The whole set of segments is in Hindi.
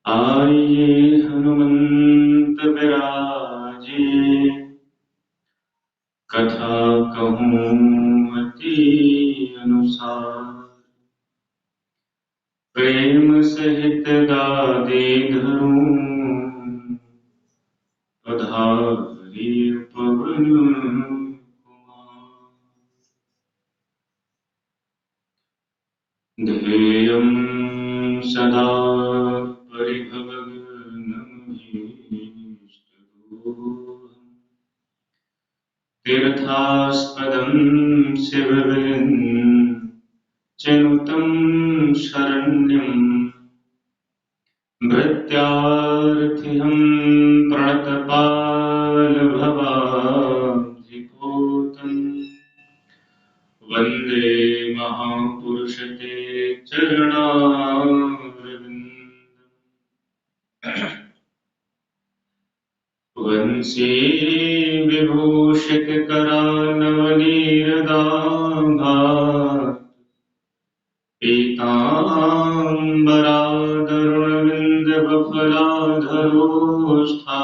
आइए हनुमंत बिराजे, कथा कहूँ अति अनुसार। प्रेम सहित गादे धरूं, पधारी पवन कुमार। ध्येयं सदा परिभवग्नमभीष्टदोहम्, तीर्थास्पदं शिवविचिनुतं शरण्यं। भृत्यार्थिहं प्रणतपालभवाब्धिपूतम्, वन्दे महापुरुष ते चरणारविन्दम्। वंशी विभूषित करालवनीरदाभा, पीताम्बरादरुणविन्दवफलाधरोष्ठा,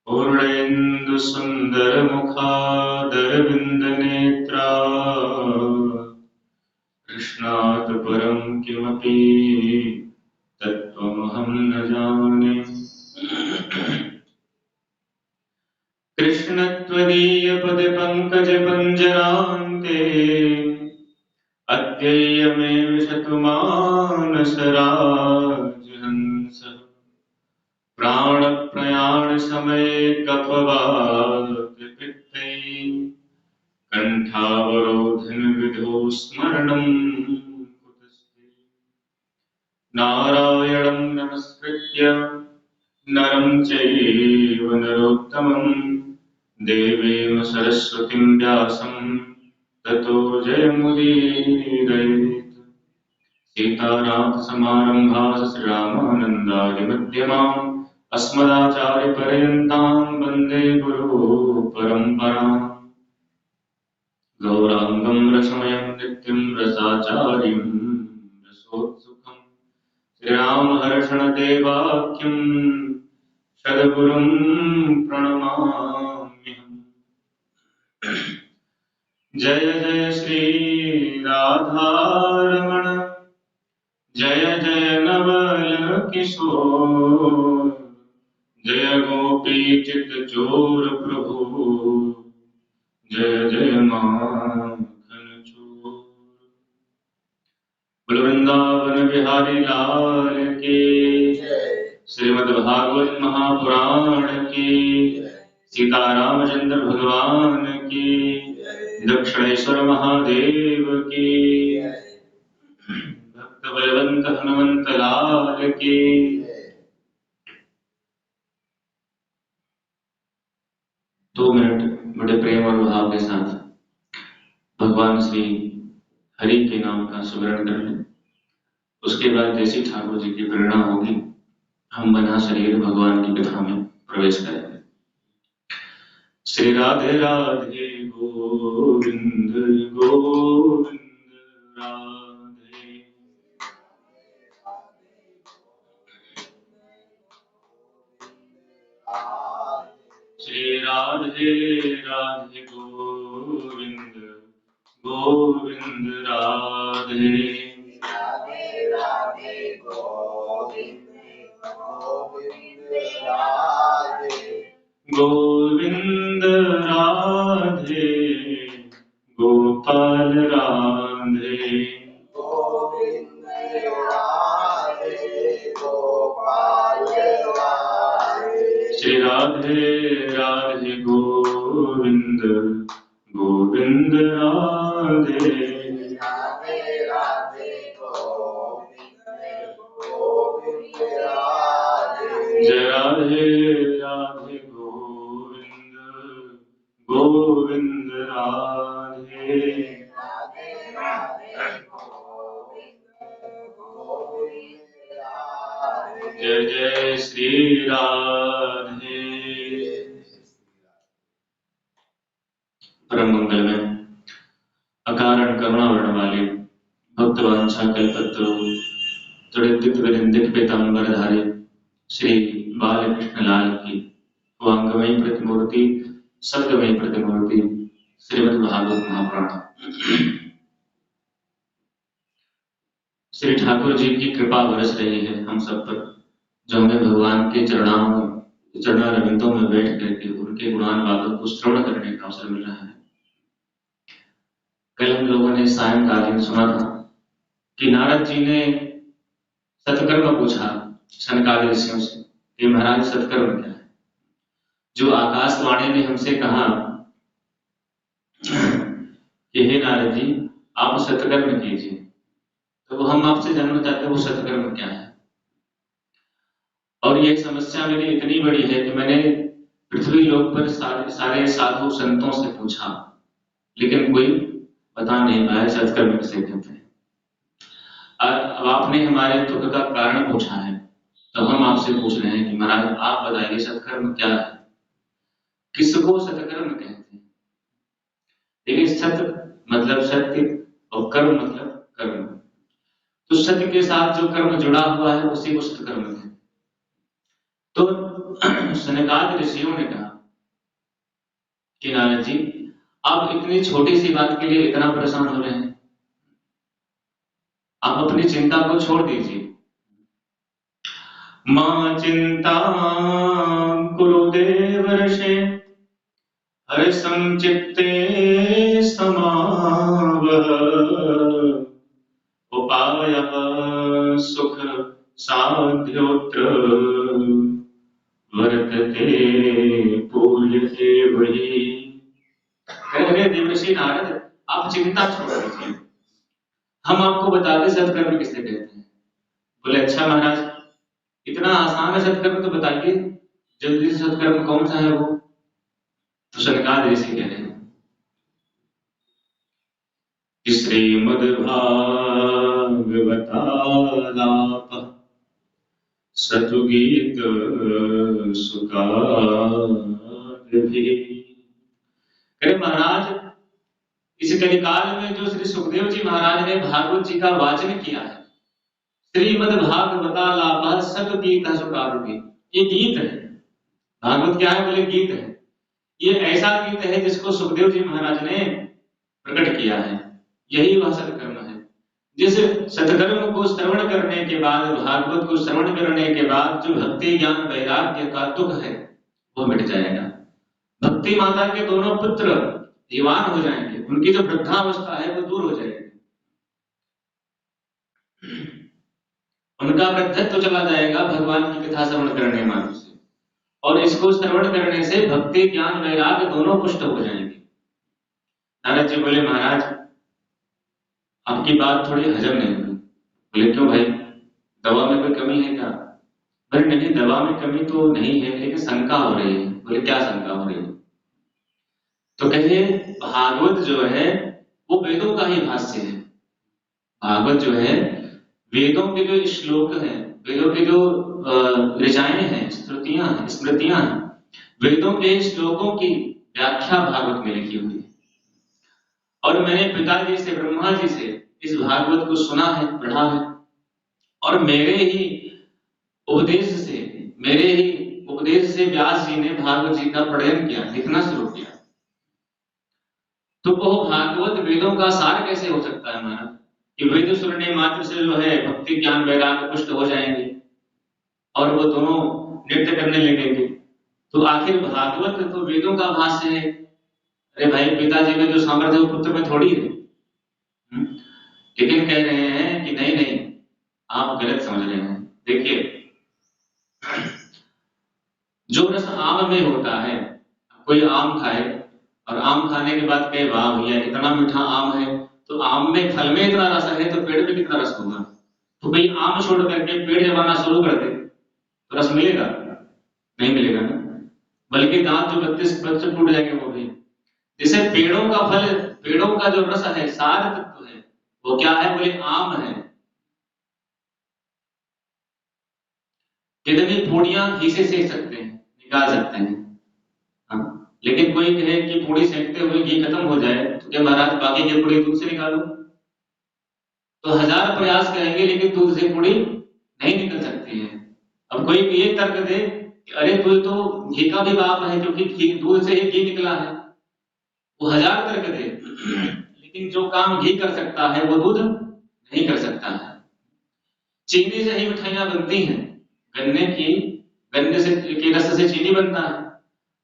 पूर्णेन्दुसुन्दरमुखादरविन्दनेत्रा। कृष्णात् परं किमपि तत्त्वमहं न जाने। कृष्ण त्वदीयपदपङ्कजपञ्जरान्ते, अद्ययमेव शतमानसराजहंस। प्राणप्रयाणसमये कफवातपित्तैः, कण्ठावरोधनविधौ स्मरणं कुतस्ते। नारायणं नमस्कृत्य नरं चैव नरोत्तमं, देवीं सरस्वतीं व्यासं ततो जयमुदीरयेत्। सीतानाथसमारम्भाः श्रीरामानन्दादिमध्यमाम्, अस्मदाचार्यपर्यन्तां वन्दे गुरुपरम्पराम्। गौराङ्गं रसमयं नित्यं रसाचार्यं रसोत्सुकम्, श्रीरामहर्षणदेवाख्यं सद्गुरुं प्रणमाम्यहम्। जय जय श्री राधारमण, जय जय नवल किशोर, जय गोपीचित चोर प्रभु, जय जय माखन चोर। बोल वृंदावन बिहारी लाल की, श्रीमद् भागवत महापुराण की, सीतारामचंद्र भगवान की, दक्षिणेश्वर महादेव की, भक्त बलवंत हनुमंत लाल की। दो मिनट बड़े प्रेम और भाव के साथ भगवान श्री हरि के नाम का स्मरण कर लें। उसके बाद जैसी ठाकुर जी की प्रेरणा होगी, हम बना शरीर भगवान की कथा में प्रवेश करेंगे। श्री राधे राधे गोविंद गोविंद राधे। श्री राधे राधे गोविंद गोविंद राधे। राधे राधे गोविंद गोविंद राधे। गोविंद राधे गोपाल राधे। गोविंद राधे गोपाल राधे। श्री राधे राधे गोविंद गोविंद राधे। राधे राधे गोविंद गोविंद राधे। जय राधे राधे गोविंद गोविंद राधे। राधे राधे गोविंद गोविंद राधे। जय जय श्री राधे। परम मंगल में अकारण करुणा वर्ण वाले भक्त वांछा कल्पतरु सुरक्षित विनिंदित पीताम्बरधारी श्री बालकृष्ण लाल की वांगमयी प्रतिमूर्ति शब्दमयी प्रतिमूर्ति श्रीमद् भागवत महापुराण। श्री ठाकुर जी की कृपा बरस रही है हम सब पर, जो हमें भगवान के चरणारविंदों में बैठ करके उनके गुणान वालों को श्रवण करने का अवसर मिल रहा है। कल हम लोगों ने सायंकालीन सुना था कि नारद जी ने सत्कर्म पूछा सनकादि ऋषियों से कि महाराज सत्कर्म क्या है। जो आकाशवाणी ने हमसे कहा कि हे नारद जी आप सत्कर्म कीजिए, तो हम आपसे जानना चाहते हैं वो सत्कर्म क्या है। और ये समस्या मेरी इतनी बड़ी है कि मैंने पृथ्वी लोक पर सारे साधु संतों से पूछा, लेकिन कोई बता नहीं पाया सत्कर्म किसे कहते हैं। अब आपने हमारे दुख का कारण पूछा है, तो हम आपसे पूछ रहे हैं कि महाराज आप बताइए सत्कर्म क्या है, किसको सत्कर्म कहते हैं। देखिए सत्य मतलब सत्य और कर्म मतलब कर्म, तो सत्य के साथ जो कर्म जुड़ा हुआ है उसी को सत्कर्म कहते हैं। तो सनकादि ऋषियों ने कहा कि नारद जी आप इतनी छोटी सी बात के लिए इतना परेशान हो रहे हैं, आप अपनी चिंता को छोड़ दीजिए। मां चिंता कुरुदेव ऋषे हर्षं चित्ते समावह उपायः सुख साध्योत्र वर्तते पूज्यते वही। अरे देवर्षि नारद आप चिंता छोड़ दीजिए, हम आपको बताते सत्कर्म किसे कहते हैं। बोले अच्छा महाराज इतना आसान है सत्कर्म तो बताइए, जल्दी से सत्कर्म कौन सा है वो। तो सनकादि ऋषि कह रहे हैं कि श्रीमद्भागवतालाप सतुगीत सुखादि। अरे महाराज इस कलिकाल में जो श्री सुखदेव जी महाराज ने भागवत जी का वाचन किया है, श्रीमद्भागवतालाप सतुगीत सुखादि, ये गीत है। भागवत क्या है बोले गीत है। ये ऐसा गीत है जिसको सुखदेव जी महाराज ने प्रकट किया है, यही वह सत्कर्म है। जिस सत्कर्म को श्रवण करने के बाद, भागवत को श्रवण करने के बाद जो भक्ति ज्ञान वैराग्य का दुख है वो मिट जाएगा। भक्ति माता के दोनों पुत्र दीवान हो जाएंगे, उनकी जो वृद्धावस्था है वो दूर हो जाएगी, उनका वृद्धत्व चला जाएगा भगवान की कथा श्रवण करने मात्र से, और इसको श्रवण करने से भक्ति ज्ञान वैराग्य दोनों पुष्ट हो जाएंगे। नारद जी बोले महाराज आपकी बात थोड़ी हजम नहीं हुई। बोले क्यों भाई, दवा में कोई कमी है क्या। बोले नहीं दवा में कमी तो नहीं है, लेकिन शंका हो रही है। बोले क्या शंका हो रही है। तो कहिए भागवत जो है वो वेदों का ही भाष्य है। भागवत जो है वेदों के जो श्लोक हैं, वेदों के जो ऋचाएं हैं, श्रुतियां हैं, स्मृतियां हैं, वेदों के श्लोकों की व्याख्या भागवत में लिखी हुई है। और मैंने पिताजी से ब्रह्मा जी से इस भागवत को सुना है, पढ़ा है, और मेरे ही उपदेश से व्यास जी ने भागवत जी का पठन किया, लिखना शुरू किया। तो वो भागवत वेदों का सार कैसे हो सकता है महाराज कि वेद सुनने मात्र से जो है भक्ति ज्ञान वैराग्य पुष्ट हो जाएंगे और वो दोनों नृत्य करने लगेंगे। तो आखिर भागवत तो वेदों का भाष्य है। अरे भाई पिताजी में जो सामर्थ्य है वो पुत्र में थोड़ी है। लेकिन कह रहे हैं कि नहीं नहीं आप गलत समझ रहे हैं। देखिए जो रस आम में होता है, कोई आम खाए और आम खाने के बाद कहे वाह भैया इतना मीठा आम है, तो आम में फल में इतना रस है तो पेड़ में कितना रस होगा। तो भाई आम छोड़ करके पेड़ जमाना शुरू कर दे तो रस मिलेगा? नहीं मिलेगा ना, बल्कि दांत जो 32 बच्चे टूट जाएंगे वो भी। जैसे पेड़ों का फल, पेड़ों का जो रस है, सार तत्व है, वो क्या है बोले आम है। कितनी पूड़ियां घी से सेक सकते हैं, निकाल सकते हैं, हाँ? लेकिन कोई कहे कि पूड़ी सेकते हुए घी खत्म हो जाए तो क्या महाराज बाकी की पूड़ी दूध से निकालो? तो 1000 प्रयास करेंगे लेकिन दूध से पूड़ी नहीं निकल सकती है। अब कोई भी ये तर्क दे कि अरे कोई तो घी का भी बाप है क्योंकि घी दूध से ही घी निकला है, वो हजार तर्क दे, लेकिन जो काम घी कर सकता है वो दूध नहीं कर सकता है। चीनी से ही मिठाइयां बनती हैं, गन्ने की गन्ने से के रस से चीनी बनता है,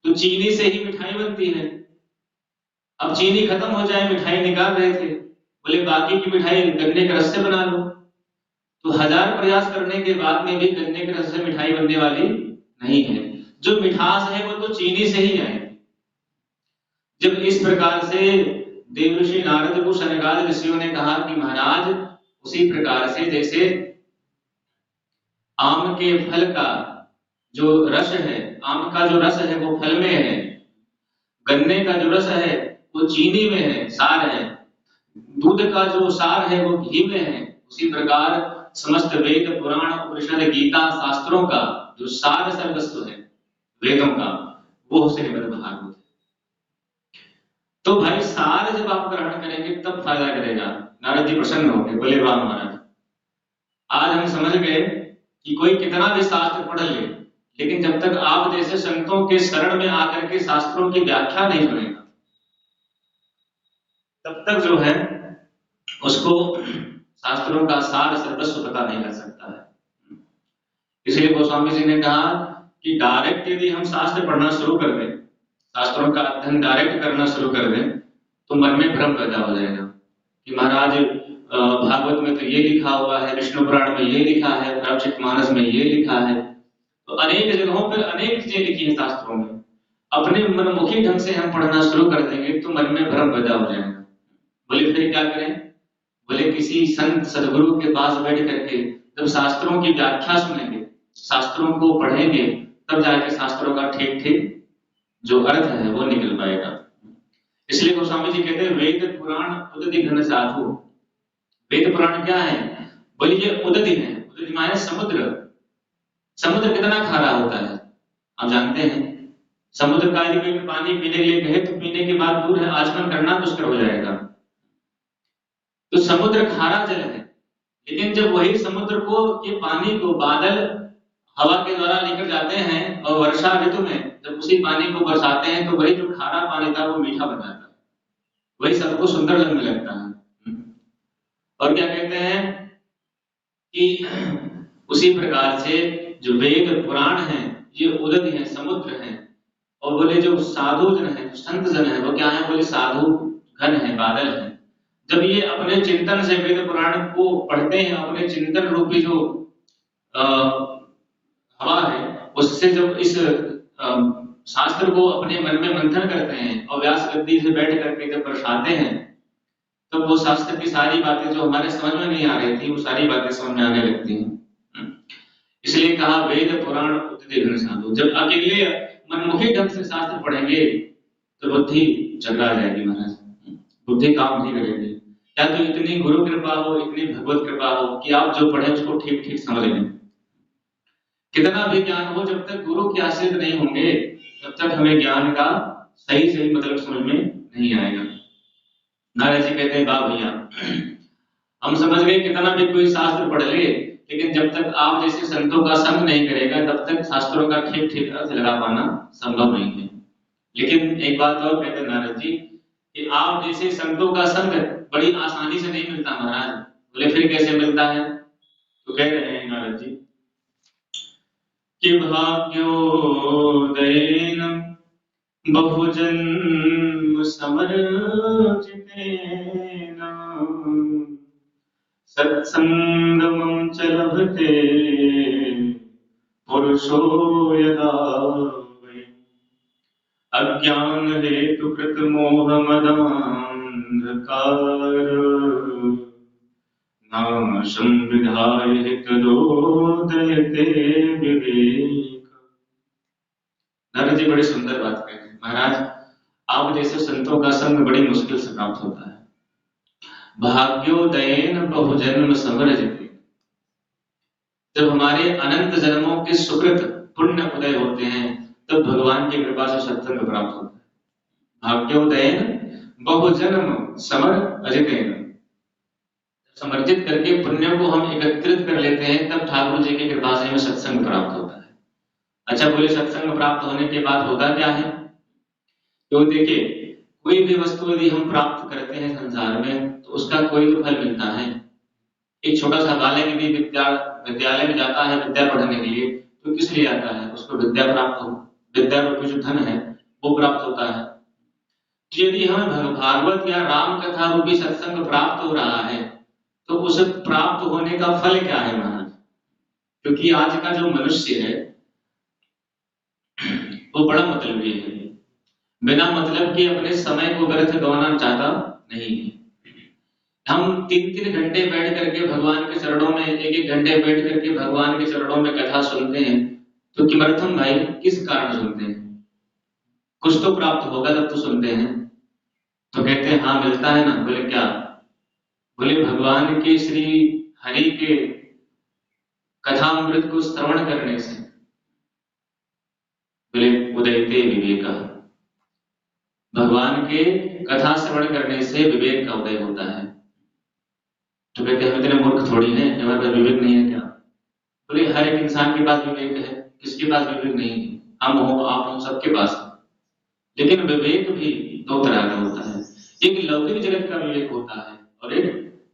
तो चीनी से ही मिठाई बनती है। अब चीनी खत्म हो जाए, मिठाई निकाल रहे थे, बोले बाकी की मिठाई गन्ने के रस से बना लो, तो हजार प्रयास करने के बाद में भी गन्ने के रस से मिठाई बनने वाली नहीं है। जो मिठास है वो तो चीनी से ही आएगी। जब इस प्रकार से देवर्षि नारद को सनकादि ऋषियों ने कहा कि महाराज उसी प्रकार से जैसे आम के फल का जो रस है, आम का जो रस है वो फल में है, गन्ने का जो रस है वो चीनी में है, सार है, दूध का जो सार है वो घी में है, उसी प्रकार समस्त वेद पुराण उपनिषद गीता शास्त्रों का जो सार सर्वस्व है वेदों का, वो श्रीमद् भागवत। तो भाई सार जब आप ग्रहण करेंगे तब फायदा करेगा। नारद जी प्रसन्न हो गए, बोले वाह महाराज, आज हम समझ गए कि कोई कितना भी शास्त्र पढ़ ले, लेकिन जब तक आप जैसे संतों के शरण में आकर के शास्त्रों की व्याख्या नहीं सुनेगा, तब तक जो है उसको शास्त्रों का सार सर्वस्व पता नहीं लग सकता है। इसलिए गोस्वामी जी ने कहा कि डायरेक्ट यदि हम शास्त्र पढ़ना शुरू कर दें, शास्त्रों का अध्ययन डायरेक्ट करना शुरू कर दें, तो मन में भ्रम पैदा हो जाएगा कि महाराज भागवत में तो ये लिखा हुआ है, विष्णु पुराण में ये लिखा है, रामचरितमानस में ये लिखा है, तो अनेक जगहों पर अनेक चीजें लिखी हैं शास्त्रों में, अपने मनमुखी ढंग से हम पढ़ना शुरू कर देंगे तो मन में भ्रम पैदा हो जाएगा। बोले फिर क्या करें? बोले किसी संत सदगुरु के पास बैठ करके जब शास्त्रों की व्याख्या सुनेंगे, शास्त्रों को पढ़ेंगे, तब जाके शास्त्रों का ठीक ठीक जो अर्थ है वो निकल पाएगा। इसलिए गोस्वामी जी कहते हैं वेद पुराण उदधि घन साधु। वेद पुराण क्या है? बोले ये उदधि है, उदधि माने समुद्र। समुद्र कितना खारा होता है आप जानते हैं। समुद्र का यदि कोई पानी पीने के लिए कहे तो पीने के बाद दूर है, आचमन करना दुष्कर हो जाएगा। तो समुद्र खारा जल है, लेकिन जब वही समुद्र को के पानी को बादल हवा के द्वारा लेकर जाते हैं और वर्षा ऋतु में जब उसी पानी को बरसाते हैं तो वही जो खारा पानी था वो मीठा बन जाता है, वही सबको सुंदर लगने लगता है। और क्या कहते हैं कि उसी प्रकार से जो वेद पुराण है ये उदधि है, समुद्र है। और बोले जो साधु जन है, संत जन है, वो क्या है? बोले साधु घन है, बादल है। जब ये अपने चिंतन से वेद पुराण को पढ़ते हैं, अपने चिंतन रूपी जो हवा है उससे जब इस शास्त्र को अपने मन में मंथन करते हैं और व्यास गद्दी से बैठ करके जब बरसाते हैं, तो वो शास्त्र की सारी बातें जो हमारे समझ में नहीं आ रही थी वो सारी बातें समझ में आने लगती हैं। इसलिए कहा वेद पुराण उदधि घन साधु। जब अकेले मनमुखी ढंग से शास्त्र पढ़ेंगे तो बुद्धि चकरा जाएगी महाराज, बुद्धि काम नहीं करेगी। या तो इतनी गुरु कृपा हो, इतनी भगवत कृपा हो कि आप जो पढ़े उसको ठीक ठीक समझ लें। कितना भी ज्ञान हो, जब तक गुरु के आश्रित नहीं होंगे तब तक हमें ज्ञान का सही सही मतलब समझ में नहीं आएगा। नारद जी कहते हैं वाह भैया, हम समझ गए कितना भी कोई शास्त्र पढ़ ले, लेकिन जब तक आप जैसे संतों का संग नहीं करेगा तब तक शास्त्रों का ठीक ठीक अर्थ लगा पाना संभव नहीं है। लेकिन एक बात और कहते हैं नारद जी कि आप जैसे संतों का संग बड़ी आसानी से नहीं मिलता महाराज। बोले फिर कैसे मिलता है? तो कह रहे हैं नारद जी कि भाग्योदयेन बहुजन्म समर्जितेन सत्संगमं च लभते पुरुषो यदा वै अज्ञान हेतु कृत मोह मदान्धकार नाशं विधाय हितदोदयते विवेक। नारद जी बड़ी सुंदर बात कह रहे हैं महाराज, आप जैसे संतों का संग बड़ी मुश्किल से प्राप्त होता है। भाग्योदयेन बहुजन्म समर्जिते, जब हमारे अनंत जन्मों के सुकृत पुण्य उदय होते हैं तब भगवान की कृपा से सत्संग प्राप्त होता है। भाग्योदयेन बहुजन्म समर्जितेन, समर्जित करके पुण्यों को हम एकत्रित कर लेते हैं, तब ठाकुर जी की कृपा से हमें सत्संग प्राप्त होता है। अच्छा बोले सत्संग प्राप्त होने के बाद होता क्या है? तो देखिए, कोई भी वस्तु यदि हम प्राप्त करते हैं संसार में तो उसका कोई तो फल मिलता है। एक छोटा सा बालक यदि विद्यालय में जाता है विद्या पढ़ने के लिए, तो किस लिए आता है? उसको विद्या प्राप्त हो, विद्या रूपी जो धन है वो प्राप्त होता है। तो यदि हमें भागवत या राम कथा रूपी सत्संग प्राप्त हो रहा है, तो उसे प्राप्त होने का फल क्या है महाराज? क्योंकि आज का जो मनुष्य है वो बड़ा मतलबी है, बिना मतलब के अपने समय को व्यर्थ गंवाना चाहता नहीं है। हम 3-3 घंटे बैठ करके भगवान के चरणों में, 1-1 घंटे बैठ करके भगवान के चरणों में कथा सुनते हैं, तो किमर्थम भाई, किस कारण सुनते हैं? कुछ तो प्राप्त होगा तब तो सुनते हैं। तो कहते हैं हाँ मिलता है ना। बोले क्या? बोले भगवान के श्री हरि के कथामृत को श्रवण करने से। बोले उदयते विवेक, भगवान के कथा श्रवण करने से विवेक का उदय होता है। तो कहते हैं हम इतने मूर्ख थोड़ी हैं, हमारे पास विवेक नहीं है क्या? बोले हर एक इंसान के पास विवेक है, किसके पास विवेक नहीं है? हम हो, आप हो, सबके पास है। लेकिन विवेक भी दो तरह का होता है, एक लौकिक जगत का विवेक होता है और एक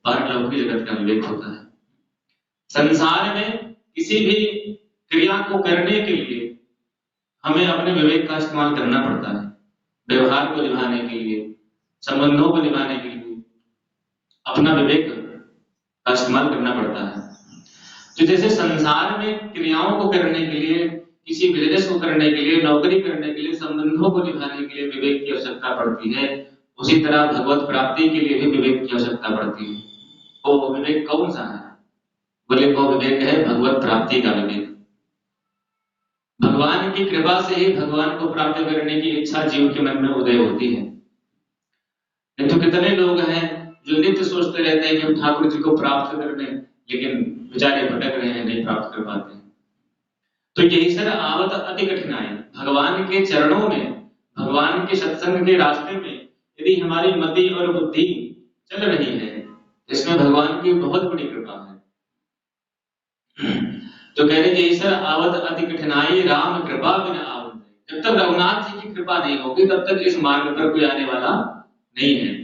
पारलौकिक जगत का विवेक होता है। संसार में किसी भी क्रिया को करने के लिए हमें अपने विवेक का इस्तेमाल करना पड़ता है। व्यवहार को निभाने के लिए, संबंधों को निभाने के लिए अपना विवेक का इस्तेमाल करना पड़ता है। तो जैसे संसार में क्रियाओं को करने के लिए, किसी बिजनेस को करने के लिए, नौकरी करने के लिए, संबंधों को निभाने के लिए विवेक की आवश्यकता पड़ती है, उसी तरह भगवत प्राप्ति के लिए भी विवेक की आवश्यकता पड़ती है। वो विवेक कौन सा है? बोले वो विवेक है भगवत प्राप्ति का विवेक। भगवान की कृपा से ही भगवान को प्राप्त करने की इच्छा जीव के मन में उदय होती है। नहीं तो कितने लोग हैं जो नित्य सोचते रहते हैं कि हम ठाकुर जी को प्राप्त कर लें, लेकिन बेचारे भटक रहे हैं, नहीं प्राप्त कर पाते। तो यही सर आवत अति कठिनाई। भगवान के चरणों में, भगवान के सत्संग के रास्ते में यदि हमारी मति और बुद्धि चल रही है, इसमें भगवान की बहुत बड़ी कृपा है। तो कह रहे यही सर आवत अति कठिनाई, राम कृपा बिना आवत। जब तक रघुनाथ जी की कृपा नहीं होगी तब तक इस मार्ग पर कोई आने वाला नहीं है।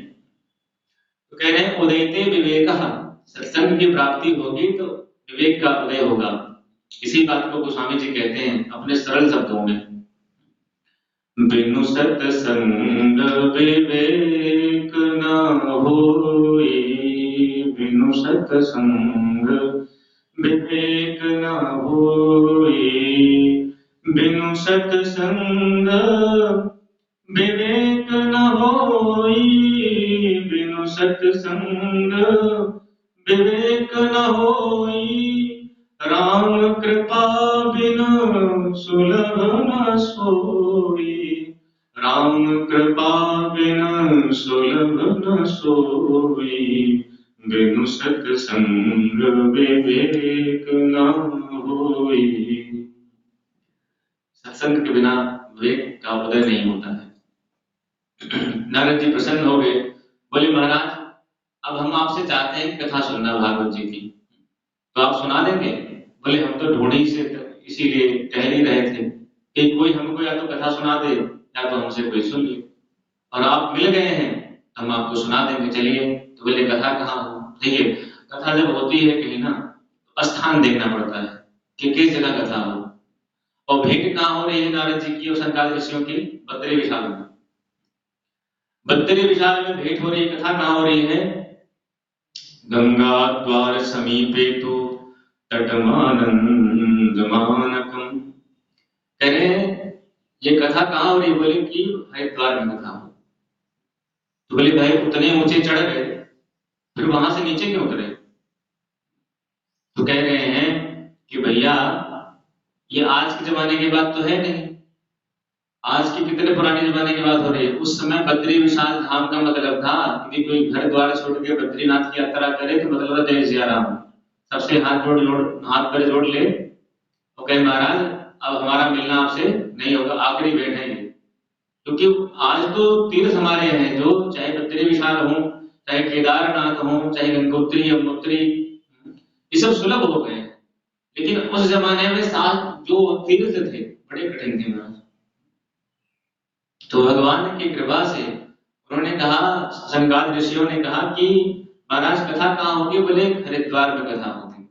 तो कह रहे हैं उदयते विवेक, सत्संग की प्राप्ति होगी तो विवेक का उदय होगा। इसी बात को गोस्वामी जी कहते हैं अपने सरल शब्दों में, बिनु सत्संग विवेक न होई, बिनु सत्संग विवेक न होई, बिनु सत्संग विवेक न होई, बिनु सत्संग विवेक न होई, राम कृपा बिनु सुलभ न सोई, राम कृपा बिनु सुलभ न सोई, बिनु सत्संग विवेक न होई। सत्संग के बिना विवेक का उदय नहीं होता है। नारद जी प्रसन्न हो गए, बोले महाराज अब हम आपसे चाहते हैं कथा सुनना भागवत जी की, तो आप सुना देंगे? बोले हम तो ढूंढी से इसीलिए टहल ही रहे थे कि कोई हमको या तो कथा सुना दे या तो हमसे कोई सुन ले, और आप मिल गए हैं तो हम आपको सुना देंगे, चलिए। तो बोले कथा कहाँ हो? देखिए कथा जब होती है कहीं ना, तो स्थान देखना पड़ता है कि किस जगह कथा हो। और भेंट कहाँ हो रही है नारद जी की और सनकादिक ऋषियों की? बद्री विशाल में। बद्री विशाल में भेंट हो रही है। कथा कहाँ हो रही है? गंगा द्वार समीपे तो तटमानंद मानकम। कह रहे हैं ये कथा कहाँ हो रही है? बोले कि हरिद्वार में कथा हो। तो बोले भाई उतने ऊंचे चढ़ गए, फिर वहां से नीचे क्यों उतरे? तो कह रहे हैं कि भैया ये आज के जमाने की बात तो है नहीं, आज की कितने पुराने जमाने की बात हो रही है। उस समय बद्री विशाल धाम का मतलब था कि कोई घर द्वार छोड़ के बद्रीनाथ की यात्रा करे तो मतलब जय सिया राम, सबसे हाथ पैर जोड़ ले और कहे महाराज अब हमारा मिलना आपसे नहीं होगा, आखिरी भेंट है ये। क्योंकि आज तो तीर्थ हमारे हैं, जो चाहे बद्री विशाल हो, चाहे केदारनाथ हो, चाहे गंगोत्री, यमुनोत्री, ये सब सुलभ हो गए। लेकिन उस जमाने में सात जो तीर्थ थे बड़े कठिन थे महाराज। तो भगवान की कृपा से उन्होंने कहा, सनकादिक ऋषियों ने कहा कि महाराज कथा कहाँ होगी? बोले हरिद्वार में कथा होगी।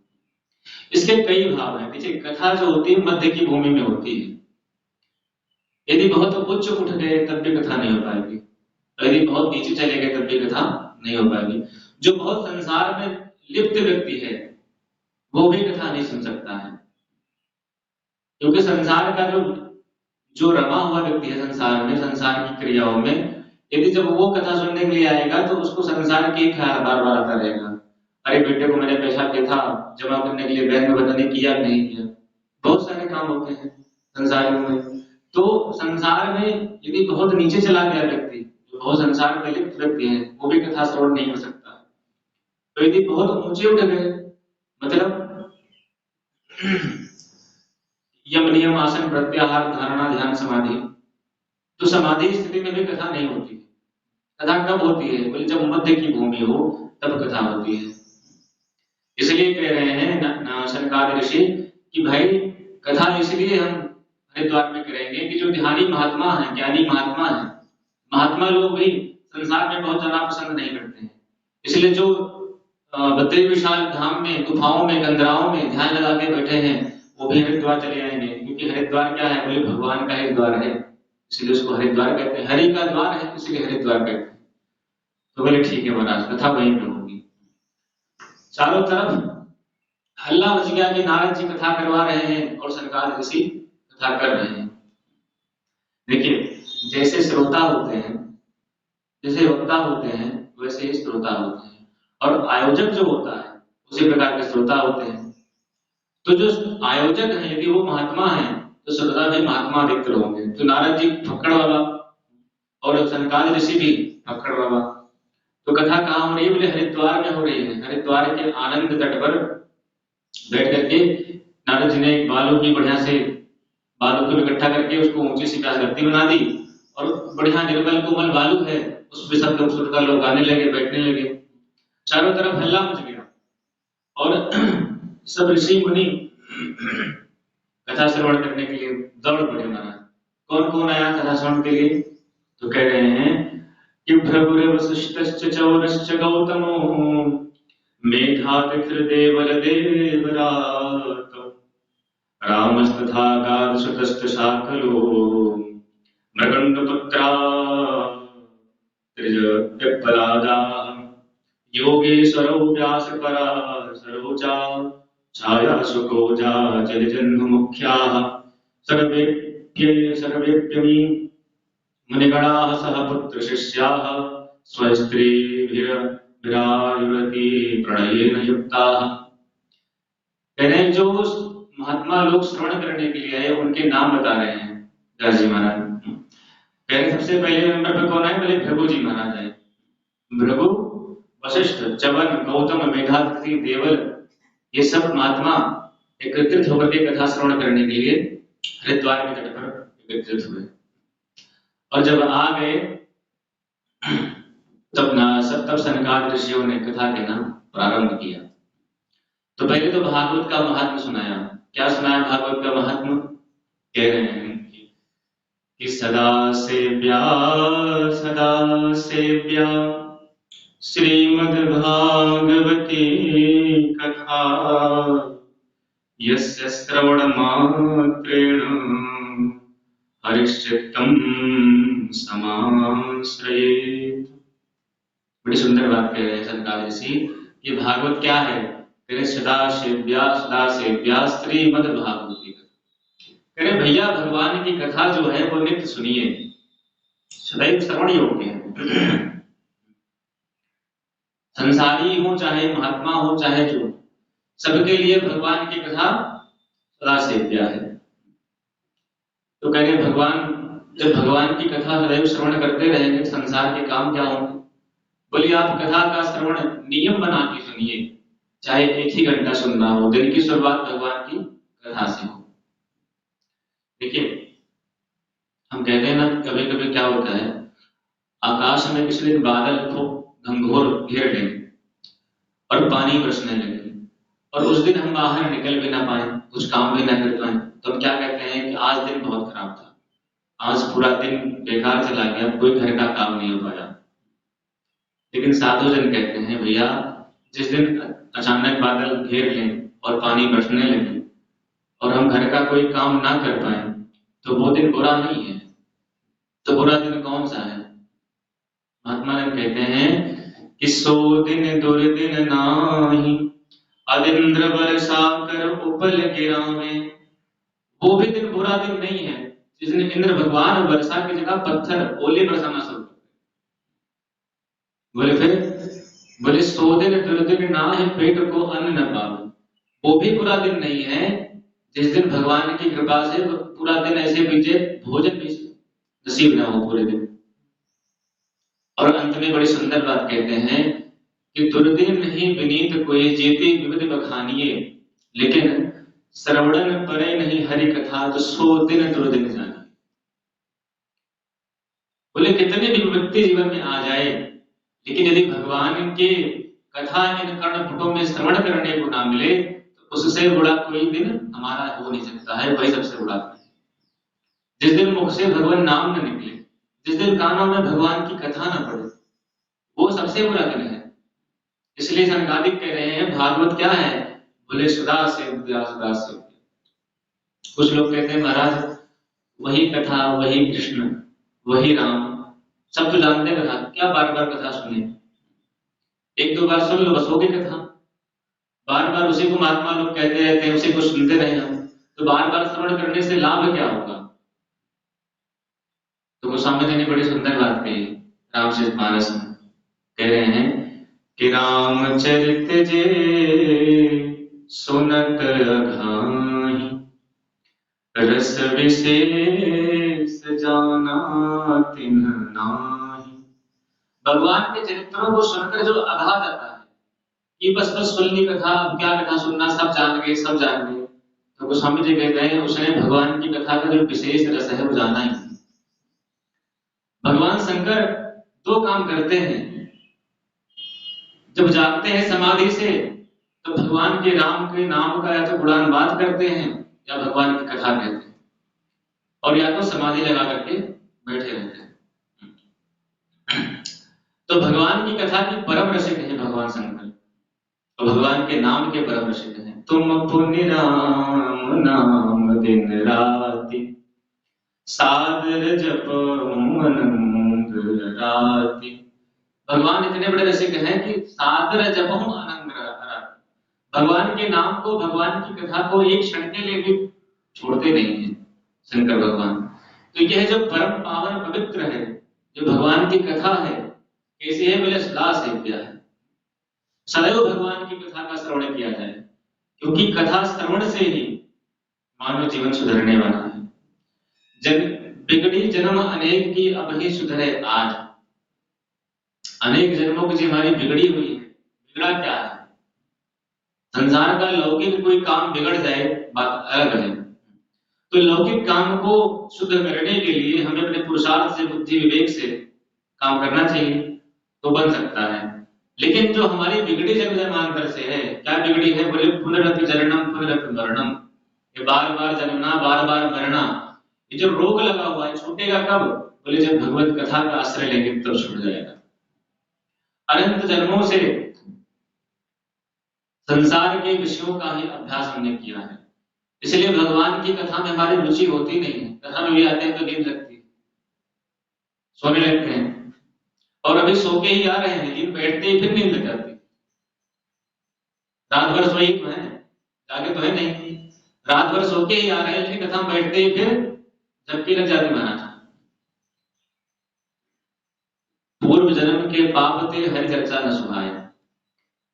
इसके कई भाव हैं। देखिए कथा जो होती है मध्य की भूमि में होती है। यदि बहुत उच्च उठ गए तब भी कथा नहीं हो पाएगी, और यदि बहुत नीचे चले गए तब भी कथा नहीं हो पाएगी। जो बहुत संसार में लिप्त व्यक्ति है वो भी कथा नहीं सुन सकता है, क्योंकि संसार का जो रमा हुआ व्यक्ति है संसार में, संसार की क्रियाओं में, यदि जब वो कथा सुनने के लिए आएगा तो उसको संसार के ख्याल बार बार आता रहेगा। अरे बेटे को मैंने पैसा दिया था जमा करने के लिए, बैंक में पता नहीं किया नहीं किया। बहुत सारे काम होते हैं संसारियों में। तो संसार में यदि बहुत नीचे चला गया व्यक्ति, जो बहुत संसार में लिप्त व्यक्ति है, वो भी कथा श्रवण नहीं कर सकता। तो यदि बहुत ऊंचे उठ गए, मतलब यम नियम आसन प्रत्याहार धारणा ध्यान समाधि, तो समाधि स्थिति में भी कथा नहीं होती। कथा कब होती है? बोले जब मध्य की भूमि हो तब कथा होती है। इसलिए कह रहे हैं सनकादिक ऋषि कि भाई कथा इसलिए हम हरिद्वार में करेंगे कि जो ध्यानी महात्मा है, ज्ञानी महात्मा है, महात्मा लोग भी संसार में बहुत जाना पसंद नहीं करते हैं। इसलिए जो बद्री विशाल धाम में, गुफाओं में, गंधराओं में ध्यान लगा के बैठे हैं, वो भी हरिद्वार चले आएंगे। क्योंकि हरिद्वार क्या है? बोले भगवान का ही द्वार है, इसलिए उसको हरिद्वार कहते हैं। हरि का द्वार है इसलिए हरिद्वार कहते हैं। तो बोले ठीक है महाराज, कथा वहीं पे होगी। चारों तरफ हल्ला मच गया कि नारद जी कथा करवा रहे हैं और सनकादिक ऋषि कथा कर रहे हैं। देखिए जैसे श्रोता होते हैं, जैसे वक्ता होते हैं, वैसे ही श्रोता होते हैं, और आयोजक जो होता है उसी प्रकार के श्रोता होते हैं। तो जो आयोजक है यदि वो महात्मा है तो श्रोता भी महात्मा अधिकतर होंगे। तो नारद जी फक्कड़ वाला और सनकादिक ऋषि भी फक्कड़ वाला। तो कथा कहाँ हो रही है? बोले हरिद्वार में हो रही है। हरिद्वार के आनंद तट पर बैठ करके नारद जी ने एक बालू की बढ़िया से बालू को इकट्ठा करके उसको ऊंची सी प्यासी बना दी, और बढ़िया निर्मल कोमल बालू है, उसमें सब लोग श्रोता लोग आने लगे, बैठने लगे। चारों तरफ हल्ला मच गया और सब ऋषि मुनि कथा श्रवण करने के लिए दौड़ पड़े महाराज। कौन कौन आया कथा श्रवण के लिए? तो कह रहे हैं कि भृगुर्वसिष्ठश्च चौरश्च गौतमो मेधातिथिर्देवल देवरात रामस्तथा गादश्रुतश्च शाकलो मृगण्डपुत्रा त्रिजगत्पदादाः योगेश्वरो व्यासपरा सरोजा छाया सुकोजा जलजन्ममुख्याः सर्वेप्यमी मुनिगणाः सह पुत्रशिष्याः स्वस्त्रीभिर्विरायुरति प्रणयेन युक्ताः। कहते हैं जो महात्मा लोग श्रवण करने के लिए आए उनके नाम बता रहे हैं दास जी महाराज। कह रहे सबसे पहले नंबर पर कौन आए? बोले भृगु जी महाराज आए। भृगु, वशिष्ठ, च्यवन, गौतम, मेधातिथि, देवल, ये सब महात्मा एकत्रित होकर के कथा श्रवण करने के लिए हरिद्वार के तट पर एकत्रित हुए। और जब आ गए तब सनकादिक ऋषियों ने कथा कहना प्रारंभ किया। तो पहले तो भागवत का महात्म सुनाया। क्या सुनाया भागवत का महात्म? कह रहे हैं कि सदा सेव्या श्रीमद्भागवती कथा यस्य श्रवणमात्रेण हरिश्चित्तं समाश्रयेत्। बड़ी सुंदर बात कह रहे हैं सनकादिक ऋषि। ये भागवत क्या है? सदा सेव्या श्रीमद्भागवती। कह रहे भैया भगवान की कथा जो है वो नित्य सुनिए, सदैव श्रवण योग्य है। संसारी हो चाहे महात्मा हो चाहे जो, सबके लिए भगवान की कथा सदा सेव्या है। तो कह रहे भगवान, जब भगवान की कथा सदैव श्रवण करते रहेंगे संसार के काम क्या होंगे? बोलिए आप कथा का श्रवण नियम बना के सुनिए, चाहे 1 ही घंटा सुनना हो, दिन की शुरुआत भगवान की कथा से हो। देखिए हम कहते हैं ना कभी कभी क्या होता है, आकाश में किसी दिन बादल खूब घंघोर घेर लें और पानी बरसने लगे और उस दिन हम बाहर निकल भी ना पाए, कुछ काम भी ना कर पाए, तो हम क्या कहते हैं कि आज दिन बहुत खराब था, आज पूरा दिन बेकार चला गया, कोई घर का काम नहीं हो पाया। लेकिन साधु जन कहते हैं भैया, जिस दिन अचानक बादल घेर लें और पानी बरसने लगे और हम घर का कोई काम ना कर पाए, तो वो दिन बुरा नहीं है। तो बुरा दिन कौन सा है? महात्मा जन कहते हैं कि सो दिन दुर्दिन नाही, अदिंद्र बरसा कर उपल गिरावे। वो भी दिन बुरा दिन नहीं है जिस दिन इंद्र भगवान वर्षा की जगह पत्थर ओले बरसाना शुरू कर। बोले फिर, बोले सो दिन दुर्दिन ना है, पेट को अन्न न पावे। वो भी बुरा दिन नहीं है जिस दिन भगवान की कृपा से पूरा दिन ऐसे बीते, भोजन भी नसीब ना हो पूरे दिन। और अंत में बड़ी सुंदर बात कहते हैं कि दुर्दिन नहीं विनीत कोई, जेते विविध बखानिए, लेकिन श्रवणन परे नहीं हरि कथा, तो सो दिन दुर्दिन जाने। बोले कितने भी विपत्ति जीवन में आ जाए, लेकिन यदि भगवान के कथा इन कर्णपुटों में श्रवण करने को ना मिले, तो उससे बड़ा कोई दिन हमारा हो नहीं सकता है। वही सबसे बड़ा दिन, जिस दिन मुख से भगवान नाम न निकले, जिस दिन कानों में भगवान की कथा न पड़े, वो सबसे बुरा दिन है। इसलिए सनकादिक कह रहे हैं भागवत क्या है? बोले सुधा से सुधा से। कुछ लोग कहते हैं महाराज वही कथा, वही कृष्ण, वही राम, सब तो जानते हैं कथा, क्या बार बार कथा सुने? एक दो बार सुन लो बस हो गई कथा। बार बार उसी को महात्मा लोग कहते रहते हैं, उसी को सुनते रहे हम, तो बार बार श्रवण करने से लाभ क्या होगा? तो गोस्वामी जी ने बड़ी सुंदर बात कही रामचरितमानस में, कह रहे हैं कि रामचरित जे सुनत अघाही, रस विशेष जाना तिन्ह नाही। भगवान के चरित्रों को सुनकर जो अघा जाता है कि बस बस सुन ली कथा, अब क्या कथा सुनना, सब जान गए सब जान गए, तो गोस्वामी जी कहते हैं उसने भगवान की कथा का जो विशेष रस है वो जाना ही। भगवान शंकर दो काम करते हैं, जब जागते हैं समाधि से तो भगवान के राम के नाम का या तो गुणानुवाद करते हैं या भगवान की कथा कहते हैं, और या तो समाधि लगा करके बैठे रहते हैं। तो भगवान की कथा की परम रसिक है भगवान शंकर, तो भगवान के नाम के परम रसिक हैं। तुम पुण्य राम नाम दिन राति, सादर जपो अनंग राति। भगवान इतने बड़े रसिक हैं कि सादर जपो अनंग राति, भगवान के नाम को, भगवान की कथा को एक क्षण के लिए भी छोड़ते नहीं है शंकर भगवान। तो यह जो परम पावन पवित्र है, जो भगवान की कथा है, कैसी है? बोले सदा सेव्या है, सदैव भगवान की कथा का श्रवण किया जाए, क्योंकि कथा श्रवण से ही मानव जीवन सुधरने वाला है। जन बिगड़ी जन्म अनेक की, अब ही सुधरे आज। अनेक जन्मों की हमारी बिगड़ी हुई है। बिगड़ा क्या है? संसार का लौकिक कोई काम बिगड़ जाए बात अलग है, तो लौकिक काम को शुद्ध करने के लिए हमें अपने पुरुषार्थ से, बुद्धि विवेक से काम करना चाहिए, तो बन सकता है। लेकिन जो हमारी बिगड़ी जन्मांतर से है, क्या बिगड़ी है? बोले पुनरपि जननम पुनरपि मरणम, ये बार बार जन्मना, बार बार मरना, ये जो रोग लगा हुआ है छूटेगा कब? बोले जब भगवत कथा का आश्रय लेंगे तब छूट जाएगा। अनंत जन्मों से संसार के विषयों का ही अभ्यास हमने किया है, इसलिए भगवान की कथा में हमारी रुचि होती नहीं है। कथा में भी आते हैं तो नींद लगती है, सोने लगते हैं, और अभी सो के ही आ रहे हैं, नींद बैठते ही फिर नींद लग जाती है। रात भर सोई तो है, जागे तो है नहीं, रात भर सो के ही आ रहे हैं, लेकिन कथा में बैठते ही फिर झपकी लग जाती महाराज। पूर्व जन्म के पाप ते हरि चर्चा न सुहाए।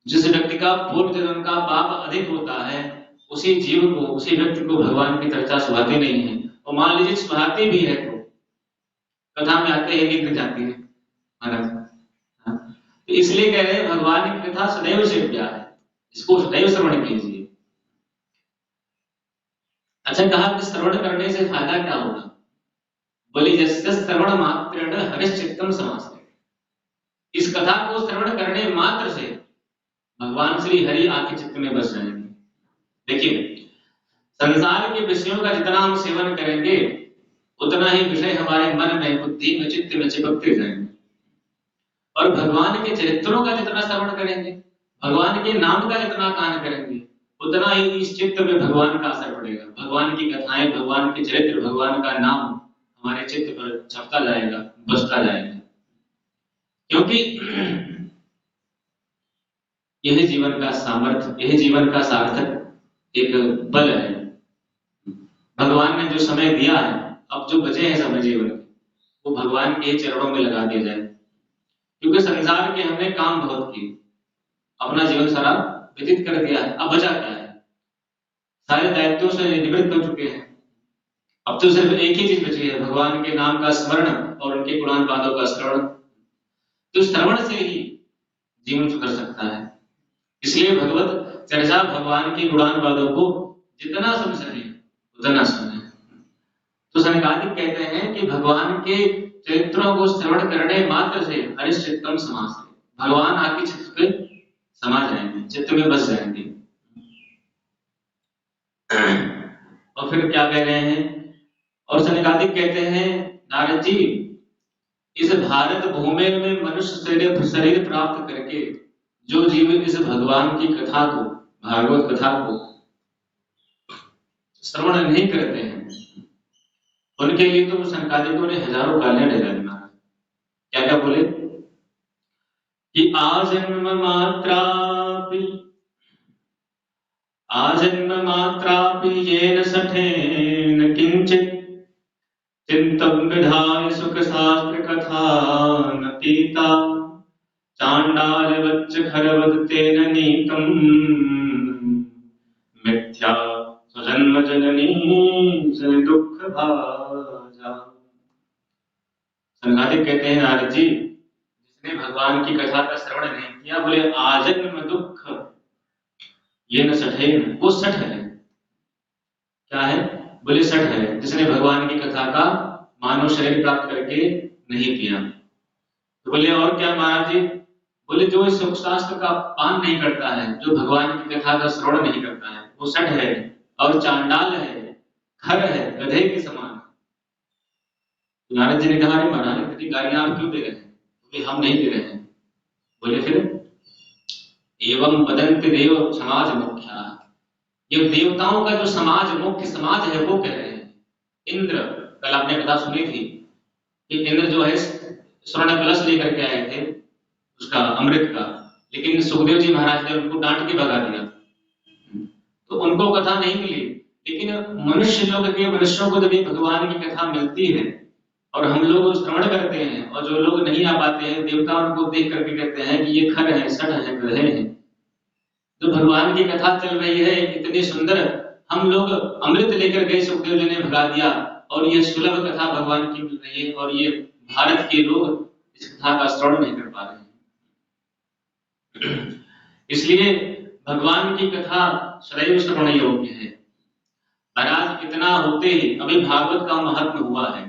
जिस व्यक्ति का पूर्व जन्म का पाप अधिक होता है, उसी जीव को, उसी व्यक्ति को भगवान की चर्चा सुहाती नहीं है। और मान लीजिए सुहाती भी है तो कथा में आते ही नींद जाती है महाराज। तो इसलिए कह रहे हैं भगवान की कथा सदैव सेव्या है, इसको सदैव श्रवण कीजिए। अच्छा, कहा कि श्रवण करने से फायदा क्या होगा? बोले जस्य श्रवण मात्रेण हरिश्चित्तम समासे, इस कथा को श्रवण करने मात्र से भगवान श्री हरि आपके चित्त में बस जाएंगे। देखिए, संसार के विषयों का जितना हम सेवन करेंगे उतना ही विषय हमारे मन में, बुद्धि में, चित्त में चिपकते जाएंगे। और भगवान के चरित्रों का जितना श्रवण करेंगे, भगवान के नाम का जितना गान करेंगे, उतना ही इस चित्त में भगवान का असर पड़ेगा। भगवान की कथाएं, भगवान के चरित्र, भगवान का नाम हमारे चित्त पर छपता जाएगा, बसता जाएगा। क्योंकि यह जीवन का सामर्थ्य, यह जीवन का सार्थक एक बल है। भगवान ने जो समय दिया है, अब जो बचे हैं समय जीवन के, वो भगवान के चरणों में लगा दिया जाए। क्योंकि संसार के हमने काम बहुत किए, अपना जीवन सारा व्यतीत कर दिया है, अब बचा क्या है? सारे दायित्वों से निवृत्त हो चुके हैं। अब तो सिर्फ एक ही चीज बची है, भगवान के नाम का स्मरण और उनके गुणान वादों का श्रवण। तो श्रवण से ही जीवन सुधर सकता है। इसलिए भगवत चर्चा, भगवान के गुणान वादों को जितना सुन सके उतना सुने। तो सनकादिक कहते हैं कि भगवान के चरित्रों को श्रवण करने मात्र से हरिश्चित्तम समासे, भगवान आपके चित्त पे समा जाएंगे, चित्त में बस जाएंगे। और फिर क्या कह रहे हैं? और सनकादिक कहते हैं, नारद जी, इस भारत भूमि में मनुष्य शरीर प्राप्त करके जो जीव इस भगवान की कथा को, भागवत कथा को श्रवण नहीं करते हैं, उनके लिए तो सनकादिकों ने हजारों गालियां दे दी। क्या क्या बोले कि आजन्म मात्रापि येन सठेन किंचित चिंतम विधाय सुख शास्त्र कथा न पीता चांडाल वच्च खरवद तेन नीतम मिथ्या स्वजन्म जननी जन दुख भाजा। सनकादिक कहते हैं, नारद जी, जिसने भगवान की कथा का श्रवण नहीं किया, बोले आजन्म दुख ये न सठेन, वो सठ है। क्या है? बोले सठ है, जिसने भगवान की कथा का मानव शरीर प्राप्त करके नहीं किया। तो बोले और क्या महाराज जी? बोले जो इस सुख शास्त्र का पान नहीं करता है, जो भगवान की कथा का श्रवण नहीं करता है, वो सठ है और चांडाल है, खर है, गधे के समान। नारद जी ने कहा, अरे महाराज, इतनी गालियां आप क्यों दे रहे हैं? बोले हम नहीं दे रहे हैं। बोले फिर? एवं वदन्ति देव समाज मुख्या, ये देवताओं का जो समाज, मुख्य समाज है, वो कह रहे हैं। इंद्र, कल आपने कथा सुनी थी कि इंद्र जो है स्वर्ण कलश लेकर के आए थे उसका, अमृत का, लेकिन सुखदेव जी महाराज ने उनको डांट के भगा दिया, तो उनको कथा नहीं मिली। लेकिन मनुष्य लोग के, मनुष्यों को जब भगवान की कथा मिलती है और हम लोग श्रवण करते हैं, और जो लोग नहीं आ पाते हैं, देवता उनको देख करके कहते हैं कि ये खर है, सठ है, गधे हैं। तो भगवान की कथा चल रही है इतनी सुंदर, हम लोग अमृत लेकर गए, सुखदेव जी ने भगा दिया, और ये सुलभ कथा भगवान की मिल रही है, और ये भारत के लोग इस कथा का श्रवण नहीं कर पा रहे हैं। इसलिए भगवान की कथा सदैव श्रवण योग्य है। महाराज, इतना होते ही अभी भागवत का महत्व हुआ है,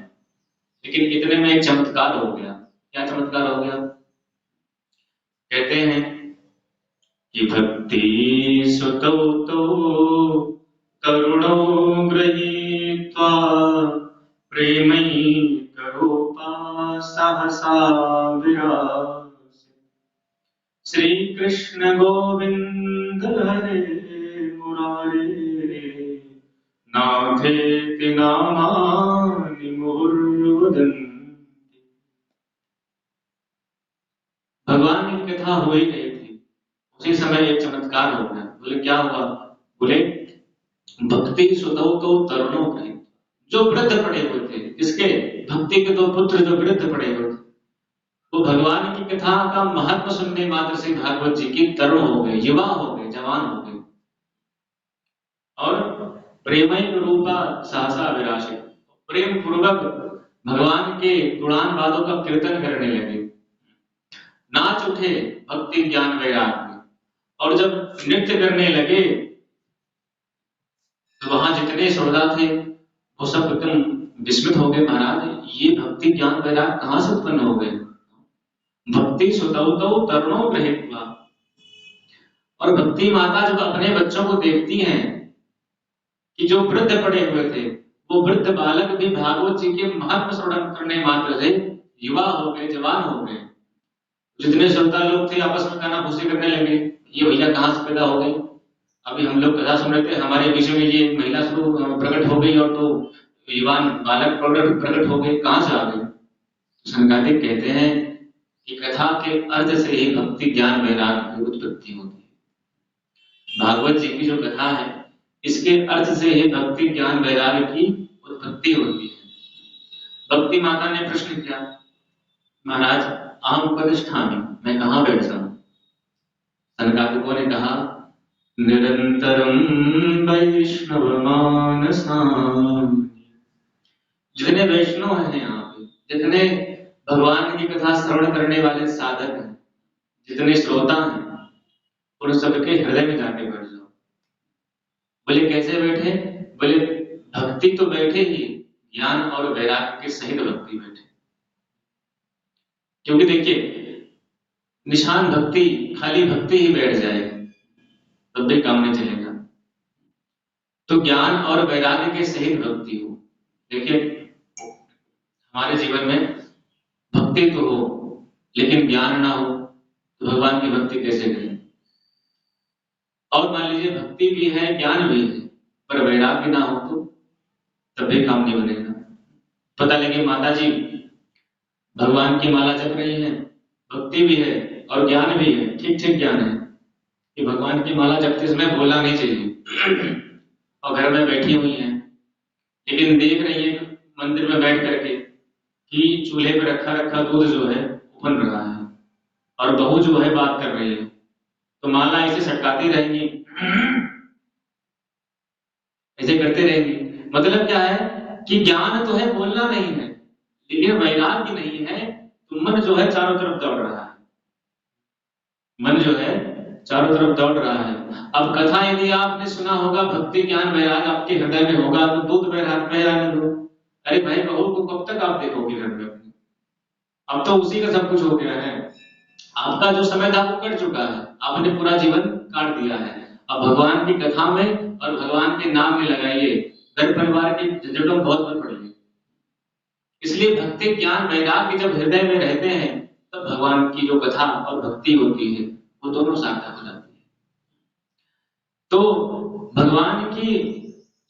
लेकिन इतने में एक चमत्कार हो गया। क्या चमत्कार हो गया? कहते हैं कि भक्ति सुतो तो करुणो गृहीत्वा प्रेमई करूपा सहसा विरास, श्री कृष्ण गोविंद हरे मुरारे नाथेति नामानि मुहुर्वदन्ति। भगवान की कथा हो ही गई थी, उसी समय एक चमत्कार हो गया। बोले क्या हुआ? बोले भक्ति सुतौ तो तरुणों गृहीत्वा, जो वृद्ध पड़े हुए थे, इसके भक्ति के दो पुत्र जो वृद्ध पड़े हुए थे, वो भगवान की कथा का महत्व सुनने मात्र से भागवत जी की तरुण हो गए, युवा हो गए, जवान हो गए, और प्रेमय रूपा सहसा विराशित, प्रेम पूर्वक भगवान के गुणान वादों का कीर्तन करने लगे, नाच उठे भक्ति ज्ञान वैराग्य में। और जब नृत्य करने लगे तो वहां जितने श्रोता थे वो सब एकदम विस्मित हो गए, महाराज ये भक्ति ज्ञान वैराग कहां से उत्पन्न हो गए? भक्ति सुतौ तौ तरुणों गृहीत्वा। और भक्ति माता जब अपने बच्चों को देखती हैं कि जो वृद्ध पड़े हुए थे, वो वृद्ध बालक भी भागवत जी के महत्व श्रवण करने मात्र से युवा हो गए, जवान हो गए। जितने श्रोता लोग थे आपस में कानाफूसी करने लगे, ये भैया कहाँ से पैदा हो गई। अभी हम लोग कथा सुन रहे थे, हमारे बीच में ये महिला शुरू प्रकट हो गई और तो युवान बालक प्रकट हो गए, कहाँ से आ गए। सनकादिक कहते हैं कि कथा के अर्थ से ही भक्ति ज्ञान वैराग्य की उत्पत्ति होती है। भागवत जी की जो कथा है, इसके अर्थ से ही भक्ति ज्ञान वैराग्य की उत्पत्ति होती है। भक्ति माता ने प्रश्न किया, महाराज अहम उपदिष्ठामि, मैं कहाँ बैठ जाऊं। सनकादिकों ने कहा, निरंतरम वैष्णव मानसाम। जितने वैष्णव हैं यहाँ पे, जितने भगवान की कथा श्रवण करने वाले साधक हैं, जितने श्रोता हैं, उन सबके हृदय में जाके बैठ जाओ। बोले कैसे बैठे। बोले भक्ति तो बैठे ही, ज्ञान और वैराग्य के सहित भक्ति बैठे। क्योंकि देखिए, निशान भक्ति, खाली भक्ति ही बैठ जाए तब भी काम नहीं चलेगा। तो ज्ञान और वैराग्य के सहित भक्ति हो। देखिए, हमारे जीवन में भक्ति तो हो लेकिन ज्ञान ना हो तो भगवान की भक्ति कैसे करें। और मान लीजिए भक्ति भी है, ज्ञान भी है, पर वैराग्य ना हो तो तब भी काम नहीं बनेगा। पता लगे माता जी भगवान की माला जप रही है, भक्ति भी है और ज्ञान भी है, ठीक ठीक ज्ञान है कि भगवान की माला जपते समय बोलना नहीं चाहिए, और घर में बैठी हुई हैं, लेकिन देख रही है मंदिर में बैठ करके कि चूल्हे पे रखा रखा दूध जो है उबल रहा है और बहू जो है बात कर रही है, तो माला ऐसे सटकाती रहेंगी, ऐसे करते रहेंगी। मतलब क्या है कि ज्ञान तो है, बोलना नहीं है, लेकिन वैराग्य नहीं है, तो मन जो है चारों तरफ दौड़ रहा है, मन जो है चारों तरफ दौड़ रहा है। अब कथा यदि आपने सुना होगा, भक्ति ज्ञान वैराग्य आपके हृदय में होगा तो दूध बहराने दो। अरे भाई, बहू को कब तक आप देखोगे घर में। अब तो उसी का सब कुछ हो गया है, आपका जो समय था वो कट चुका है, आपने पूरा जीवन काट दिया है। अब भगवान की कथा में और भगवान के नाम में लगाइए, घर परिवार की झंझटों बहुत मत पड़िए। इसलिए भक्ति ज्ञान वैराग्य जब हृदय में रहते हैं, तब भगवान की जो कथा और भक्ति होती है वो दोनों सार्थक हो जाती है। तो भगवान की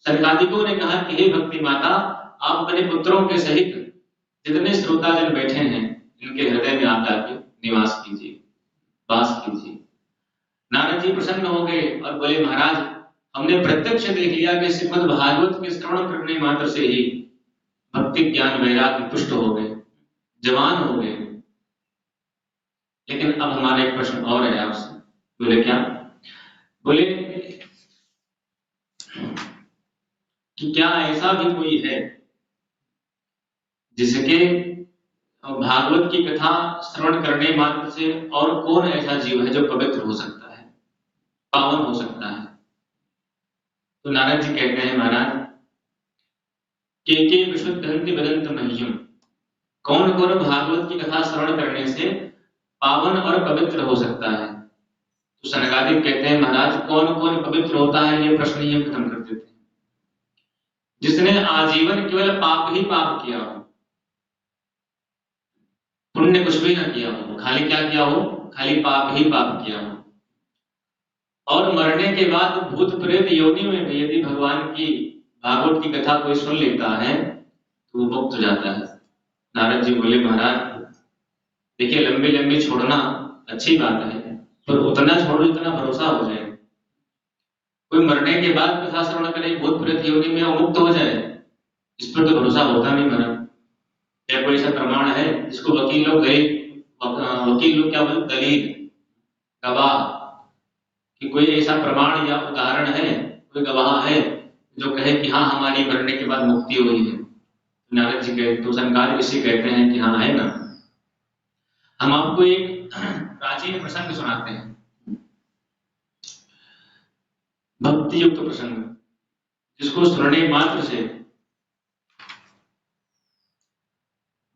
सनकादिकों ने कहा कि हे भक्ति माता, आप अपने पुत्रों के सहित जितने श्रोताजन बैठे हैं, इनके हृदय में आप जाके निवास कीजिए, वास कीजिए। नारद जी प्रसन्न हो गए और बोले, महाराज हमने प्रत्यक्ष देख लिया कि श्रीमद् भागवत के श्रवण करने मात्र से ही भक्ति ज्ञान वैराग्य पुष्ट हो गए, जवान हो गए। लेकिन अब हमारा एक प्रश्न और है आपसे। बोले क्या। बोले कि क्या ऐसा भी कोई है जिसके भागवत की कथा श्रवण करने मात्र से और कौन ऐसा जीव है जो पवित्र हो सकता है, पावन हो सकता है। तो नारद जी कहते हैं, महाराज के विशुद्धंति वदंत मह्यम, कौन कौन भागवत की कथा श्रवण करने से पावन और पवित्र हो सकता है। तो सनकादिक कहते हैं, महाराज कौन कौन पवित्र होता है, ये प्रश्न ही हम खत्म कर देते हैं। जिसने आजीवन केवल पाप ही पाप किया हो, पुण्य कुछ भी ना किया हो, खाली क्या किया हो, खाली पाप ही पाप किया हो, और मरने के बाद भूत प्रेत योनि में भी यदि भगवान की भागवत की कथा कोई सुन लेता है तो वो मुक्त हो जाता है। नारद जी बोले, महाराज देखिए, लंबी लंबी छोड़ना अच्छी बात है, पर उतना छोड़ो जितना भरोसा हो जाए। कोई मरने के बाद कथा श्रवण करे, भूत प्रेत योनि में मुक्त हो जाए, इस पर तो भरोसा होता नहीं महाराज। क्या कोई ऐसा प्रमाण है जिसको वकील लोग क्या बोलते, दलील, गवाह, कि कोई ऐसा प्रमाण या उदाहरण है, कोई गवाह है जो कहे कि हाँ हमारी मरने के बाद मुक्ति हुई है। नारद जी कहते, तो संकार ऋषि कहते हैं कि हाँ है ना। हम आपको एक प्राचीन प्रसंग सुनाते हैं, भक्ति युक्त प्रसंग, जिसको सुनने मात्र से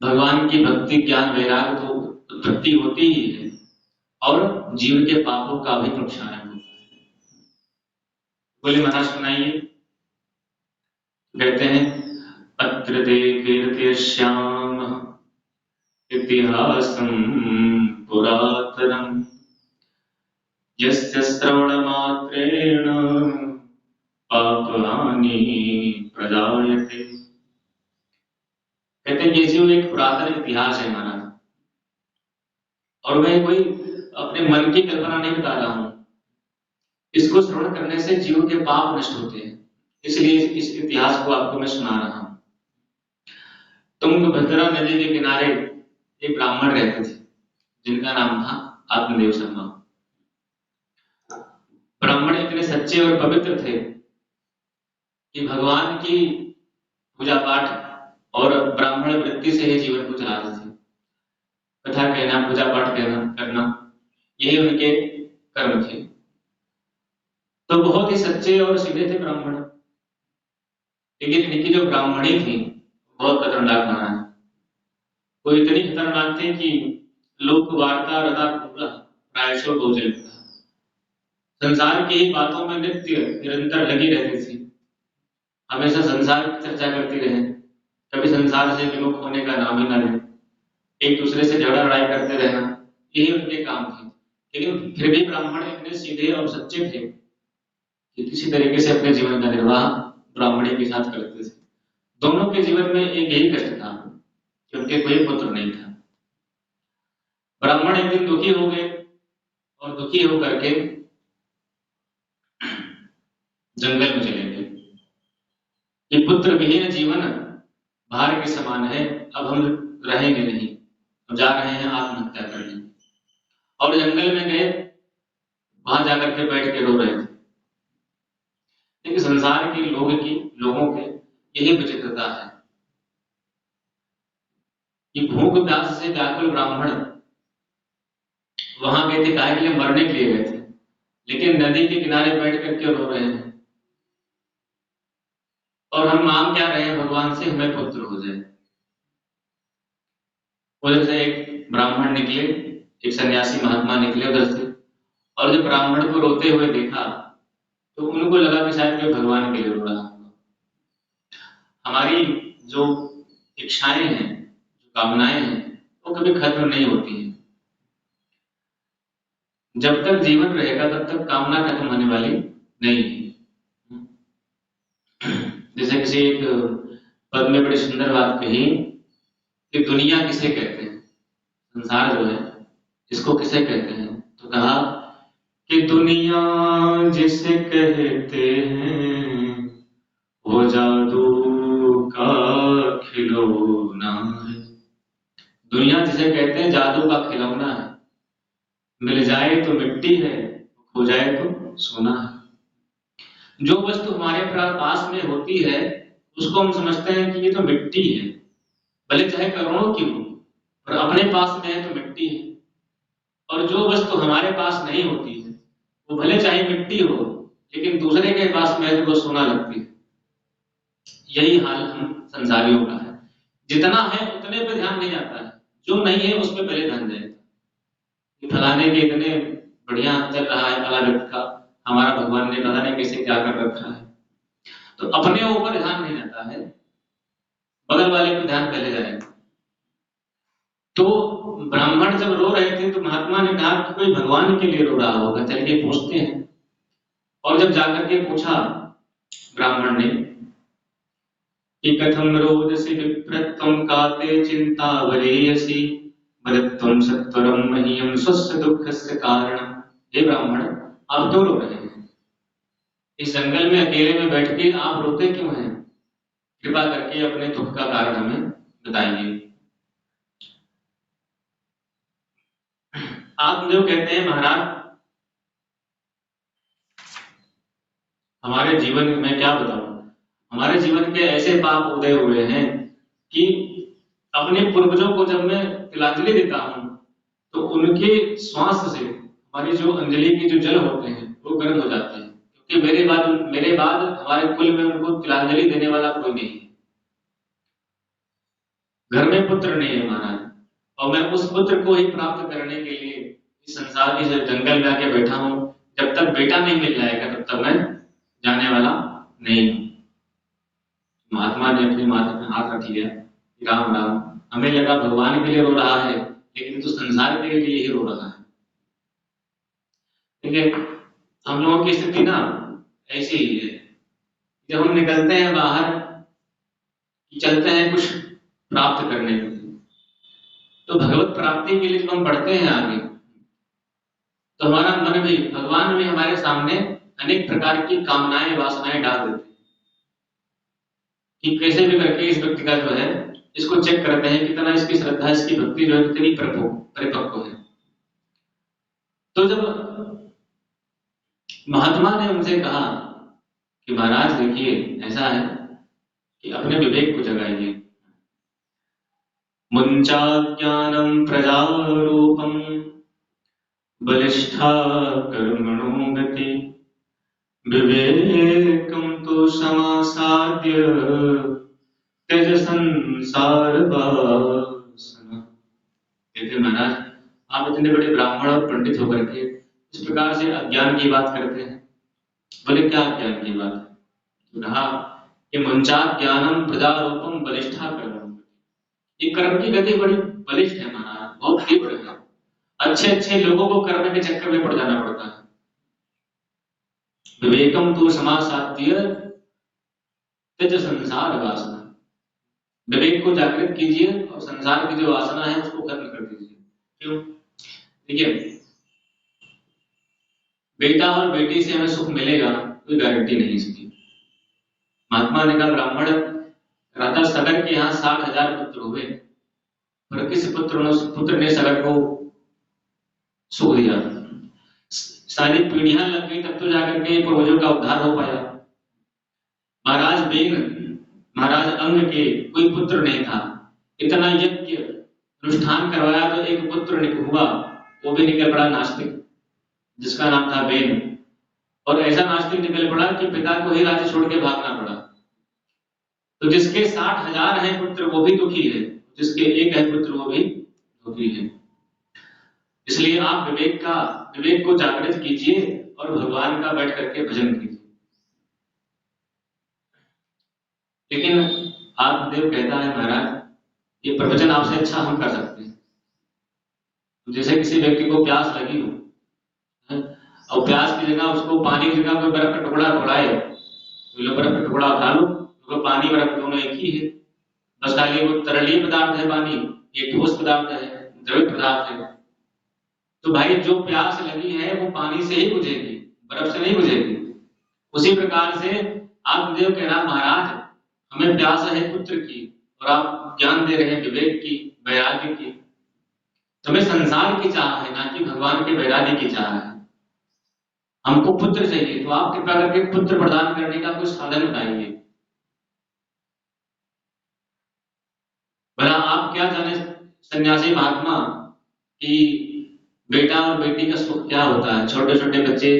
भगवान की भक्ति ज्ञान वैराग्य तो उत्पत्ति होती ही है और जीव के पापों का भी प्रक्षालन होता है। बोले महाराज सुनाइए। कहते हैं अत्र ते कीर्तयिष्याम इतिहासं पुरातनम् यस्य श्रवणमात्रेण पापहानि प्रजायते। कहते हैं ये जीव एक पुरातन इतिहास है महाराज, और मैं कोई अपने मन की कल्पना नहीं बता रहा हूं। इसको श्रवण करने से जीव के पाप नष्ट होते हैं, इसलिए इस इतिहास को आपको मैं सुना रहा हूं। तुंगभद्रा नदी के किनारे एक ब्राह्मण रहते थे जिनका नाम था आत्मदेव शर्मा। ब्राह्मण इतने सच्चे और पवित्र थे कि भगवान की पूजा पाठ और ब्राह्मण वृत्ति से ही जीवन को चलाते थे। कथा कहना, पूजा पाठ करना, यही उनके कर्म थे। तो बहुत ही सच्चे और सीधे थे ब्राह्मण। लेकिन इनकी जो ब्राह्मणी थी बहुत खतरनाक महाराज। वो इतनी खतरनाक थे कि लोक वार्ता रदा पूरा प्रायशो भोजन था। संसार की ही बातों में नित्य निरंतर लगी रहती थी, हमेशा संसार की चर्चा करती रहे, कभी संसार से विमुख होने का नाम ही ना ले, एक दूसरे से झगड़ा लड़ाई करते रहना, यही उनके काम थे। लेकिन फिर भी ब्राह्मण इतने सीधे और सच्चे थे कि किसी तरीके से अपने जीवन का निर्वाह ब्राह्मणी के साथ करते थे। दोनों के जीवन में एक यही कष्ट था कि उनके कोई पुत्र नहीं था। ब्राह्मण एक दिन दुखी हो गए और दुखी होकर के जंगल में चले गए। ये पुत्र विहीन जीवन भार के समान है, अब हम रहेंगे नहीं, अब जा रहे हैं आत्महत्या करने। और जंगल में गए, वहां जाकर के बैठ के रो रहे थे। लेकिन संसार के लोगों के यही विचित्रता है कि भूख प्यास से व्याकुल ब्राह्मण वहां गए थे, काहे के लिए? मरने के लिए गए थे, लेकिन नदी के किनारे बैठ करके रो रहे हैं। और हम मांग क्या रहे हैं भगवान से? हमें पुत्र हो जाए। उधर से एक ब्राह्मण निकले, एक सन्यासी महात्मा निकले उधर से, और जब ब्राह्मण को रोते हुए देखा तो उनको लगा कि शायद कोई भगवान के लिए रो रहा होगा। हमारी जो इच्छाएं हैं, जो कामनाएं हैं, वो कभी खत्म नहीं होती हैं। जब तक जीवन रहेगा तब तक कामना खत्म होने वाली नहीं है। जैसे किसी एक पद में बड़ी सुंदर बात कही कि दुनिया किसे कहते हैं, संसार जो है इसको किसे कहते हैं? तो कहा कि दुनिया जिसे कहते हैं वो जादू का खिलौना है। दुनिया जिसे कहते हैं जादू का खिलौना है, मिल जाए तो मिट्टी है, खो जाए तो सोना है। जो वस्तु हमारे पास में होती है उसको हम समझते हैं कि ये तो मिट्टी है, भले चाहे करोड़ों की हो, पर अपने पास में है तो मिट्टी है। और जो वस्तु हमारे पास नहीं होती है वो भले चाहे मिट्टी हो, लेकिन दूसरे के पास में है तो वो सोना लगती है। यही हाल हम संसारियों का है। जितना है उतने पे ध्यान नहीं जाता है, जो नहीं है उस पर पहले ध्यान जाएगा। फलाने के इतने बढ़िया चल रहा है, फला व्यक्ति का, हमारा भगवान ने पता नहीं कैसे क्या कर रखा है। तो अपने ऊपर ध्यान नहीं जाता है, बगल वाले पर ध्यान पहले जाएगा। तो ब्राह्मण जब रो रहे थे तो महात्मा ने कहा कि कोई भगवान के लिए रो रहा होगा, चल के पूछते हैं। और जब जाकर के पूछा ब्राह्मण ने कि कथम रोदसी विप्रत्वं काते चिंता वरीयसी मदत्वं सत्वरं मह्यं स्वस्य दुःखस्य कारणम्। हे ब्राह्मण, आप क्यों रो रहे हैं? इस जंगल में अकेले में बैठ के आप रोते क्यों हैं? कृपा करके अपने दुख का कारण हमें बताइए। आत्मदेव कहते हैं महाराज, हमारे जीवन में क्या बताऊं, हमारे जीवन के ऐसे पाप उदय हुए हैं कि अपने पूर्वजों को जब मैं तिलांजलि देता हूं तो उनके श्वास से हमारी जो अंजलि के जो जल होते हैं वो गर्म हो जाते हैं, क्योंकि मेरे बाद हमारे कुल में उनको तिलांजलि देने वाला कोई नहीं है। घर में पुत्र नहीं है महाराज, और मैं उस पुत्र को ही प्राप्त करने के लिए इस संसार के जंगल में आके बैठा हूं। जब तक बेटा नहीं मिल जाएगा तब तक मैं जाने वाला नहीं हूं। महात्मा ने अपनी माथा पे हाथ रख लिया, राम राम। हमें लगा भगवान के लिए रो रहा है, लेकिन तो संसार के लिए ही रो रहा है। ठीक है, हम लोगों की स्थिति ना ऐसी ही है। जब हम निकलते हैं बाहर, चलते हैं कुछ प्राप्त करने के लिए, तो भगवत प्राप्ति के लिए जब हम बढ़ते हैं आगे, तो हमारा मन भी, भगवान भी हमारे सामने अनेक प्रकार की कामनाएं वासनाएं डाल देते हैं कि कैसे भी करके इस व्यक्ति का जो है, इसको चेक करते हैं कितना इसकी श्रद्धा, इसकी भक्ति जो है कितनी परिपक्व है। तो जब महात्मा ने उनसे कहा कि महाराज देखिए ऐसा है कि अपने विवेक को जगाइए। मुंचा ज्ञानम प्रजारूपम बलिष्ठा कर्मणो गति विवेकम तो समासाद्य त्यज संसार वासना। कहते महाराज, आप इतने बड़े ब्राह्मण और पंडित होकर के इस प्रकार से अज्ञान की बात करते हैं। बोले क्या अज्ञान की बात है? तो कहा कि मुंचा ज्ञानम प्रजारूपम बलिष्ठा कर्म। ये कर्म की गति बड़ी बलिष्ठ है महाराज, बहुत तीव्र है। अच्छे अच्छे लोगों को कर्म के चक्कर में पड़ जाना पड़ता है। विवेकम तो समासाद्य त्यज संसार वासना। विवेक को जागृत कीजिए और संसार की जो वासना है उसको खत्म कर दीजिए। क्यों? देखिए, बेटा और बेटी से हमें सुख मिलेगा कोई गारंटी नहीं इसकी। महात्मा ने कहा ब्राह्मण राजा सगर के यहाँ 60,000 पुत्र हुए, पर किस पुत्र ने सगर को सुख दिया? सारी पीढ़ियां लग गई तब तो जाकर के पूर्वजों का उद्धार हो पाया। महाराज बेन, महाराज अंग के कोई पुत्र नहीं था, इतना यज्ञ अनुष्ठान करवाया तो एक पुत्र हुआ, वो भी निकल पड़ा नास्तिक, जिसका नाम था बेन। और ऐसा नास्तिक निकल पड़ा कि पिता को ही राज्य छोड़ के भागना पड़ा। तो जिसके 60,000 हैं पुत्र वो भी दुखी है, जिसके एक है पुत्र वो भी दुखी है। इसलिए आप विवेक को जागृत कीजिए और भगवान का बैठ करके भजन कीजिए। लेकिन आत्मदेव कहता है महाराज, ये प्रवचन आपसे अच्छा हम कर सकते हैं। जैसे किसी व्यक्ति को प्यास लगी हो और प्यास की जगह उसको पानी की जगह कोई बर्फ का टुकड़ा खिलाए, तो लो बर्फ का टुकड़ा उठा लो, तो पानी बर्फ दोनों एक ही है। बस खाली वो तरलीय पदार्थ है पानी, ये ठोस पदार्थ है, द्रवित पदार्थ है। तो भाई जो प्यास लगी है वो पानी से ही बुझेगी, बर्फ से नहीं बुझेगी। उसी प्रकार से आत्मदेव कह रहा महाराज हमें प्यास है पुत्र की, और आप ज्ञान दे रहे हैं विवेक की, वैराग्य की। तुम्हें संसार की चाह है, ना कि भगवान के वैराग्य की चाह है। हमको पुत्र चाहिए, तो आप कृपा करके पुत्र प्रदान करने का कुछ साधन बताइए। भला आप क्या जाने सन्यासी महात्मा कि बेटा और बेटी का सुख क्या होता है। छोटे छोटे बच्चे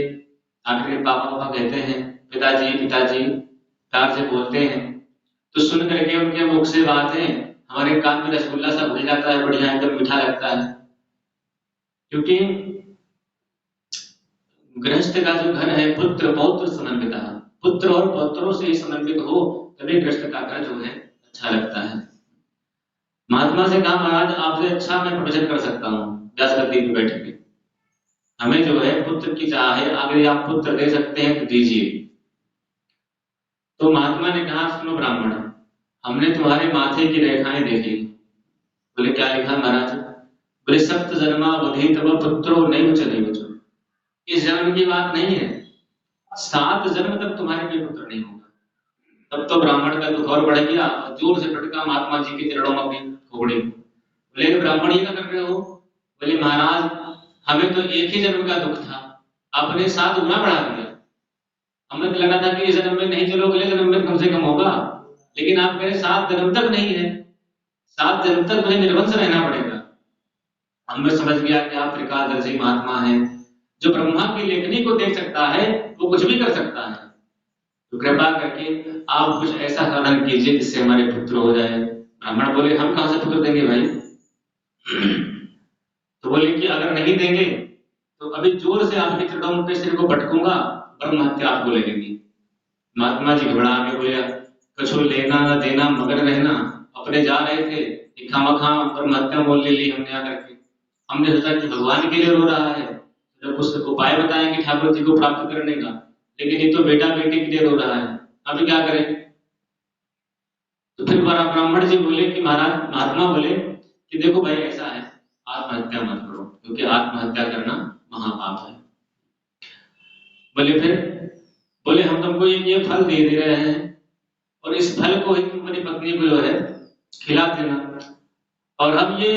आकर के पापा पापा कहते हैं, पिताजी पिताजी प्यार से बोलते हैं, तो सुन करके उनके मुख से बातें हमारे कान में रसगुल्ला सा घुल जाता है, बढ़िया एकदम मीठा लगता है। क्योंकि गृहस्थ का जो घर है पुत्र पौत्र समन्वित, पुत्र और पौत्रों से समन्वित हो तभी गृहस्थ का घर जो है अच्छा लगता है। महात्मा से कहा महाराज आपसे अच्छा मैं प्रवचन कर सकता हूँ व्यास गद्दी पे बैठ के, हमें जो है पुत्र की चाह है, अगर आप पुत्र दे सकते हैं तो दीजिए। तो महात्मा ने कहा सुनो ब्राह्मण, हमने तुम्हारे माथे की रेखाएं देखी। बोले क्या लिखा महाराज? बोले सप्त जन्मावधि तब पुत्रो नहीं चले बचो। इस जन्म की बात नहीं है, 7 जन्म तक तुम्हारे लिए पुत्र नहीं होगा। तब तो ब्राह्मण का दुख और बढ़ गया, जोर से पटका महात्मा जी के चरणों में अपनी खोपड़ी। बोले ब्राह्मण ये क्या कर रहे हो? बोले महाराज हमें तो एक ही जन्म का दुख था, आपने 7 गुना बढ़ा दिया। हमें तो लगा था कि इस जन्म में नहीं चलो अगले जन्म में कम से कम होगा, लेकिन आप कह रहे 7 जन्म तक नहीं है, 7 जन्म तक तुम्हें निर्वंश रहना पड़ेगा। हमें समझ गया कि आप त्रिकालदर्शी महात्मा हैं, जो ब्रह्मा की लेखनी को देख सकता है वो कुछ भी कर सकता है। तो कृपा करके आप कुछ ऐसा साधन कीजिए जिससे हमारे पुत्र हो जाए। ब्राह्मण बोले हम कहां से पुत्र देंगे भाई, तो बोले कि अगर नहीं देंगे तो अभी जोर से आपके चरणों पे सिर को पटकूंगा, ब्रह्म हत्या आपको लगेगी। महात्मा जी घबरा के बोले, कछु लेना न देना मगर रहना, अपने जा रहे थे कि खामखा ब्रह्म हत्या बोल ले ली हमने आकर के। हमने सोचा कि भगवान के लिए रो रहा है, जब कुछ उपाय बताएंगे ठाकुर जी को प्राप्त करने का, लेकिन ये तो बेटा बेटी के लिए रो रहा है, अभी क्या करें। तो फिर ब्राह्मण जी बोले कि महाराज, महात्मा बोले कि देखो भाई ऐसा है, आत्महत्या मत करो, क्योंकि आत्महत्या करना महापाप है। बोले फिर, बोले हम तुमको ये फल दे रहे हैं और इस फल को ही तुम अपनी पत्नी को जो है खिला देना, और हम ये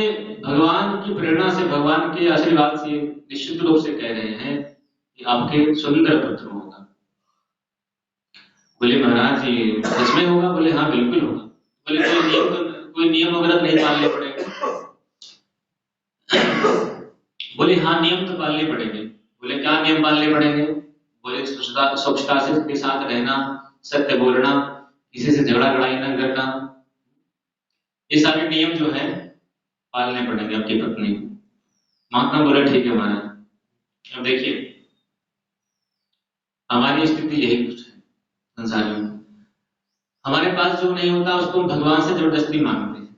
भगवान की प्रेरणा से, भगवान के आशीर्वाद से निश्चित रूप से कह रहे हैं कि आपके सुंदर पुत्र होगा। बोले महाराज ये सच में होगा? बोले हाँ बिल्कुल होगा। बोले कोई नियम वगैरह नहीं पालने पड़ेंगे? बोले हाँ नियम तो पालने पड़ेंगे। बोले क्या नियम पालने पड़ेंगे? बोले स्वच्छता के साथ रहना, सत्य बोलना, किसी से झगड़ा लड़ाई न करना, ये सारे नियम जो है पालने पड़ेंगे आपकी पत्नी को। महात्मा बोले ठीक है महाराज। अब देखिए हमारी स्थिति यही कुछ है संसार में, हमारे पास जो नहीं होता उसको हम भगवान से जबरदस्ती मांगते हैं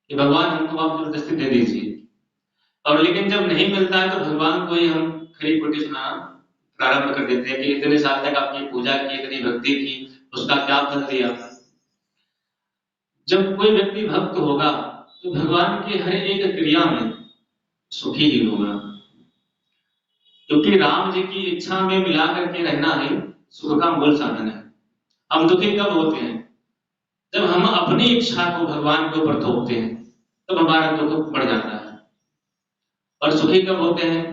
कि भगवान हमको आप जबरदस्ती दे दीजिए, और लेकिन जब नहीं मिलता है तो भगवान को ही हम खरी खोटी सुनाना प्रारंभ कर देते हैं कि इतने साल तक आपकी पूजा की, इतनी भक्ति की, उसका क्या फल दिया। जब कोई व्यक्ति भक्त होगा तो भगवान की हर एक क्रिया में सुखी ही होगा, क्योंकि राम जी की इच्छा में मिला करके रहना ही सुख का मूल साधन है। हम दुखी कब होते हैं? जब हम अपनी इच्छा को भगवान के ऊपर थोपते हैं तब हमारा दुख बढ़ जाता है। और सुखी कब होते हैं?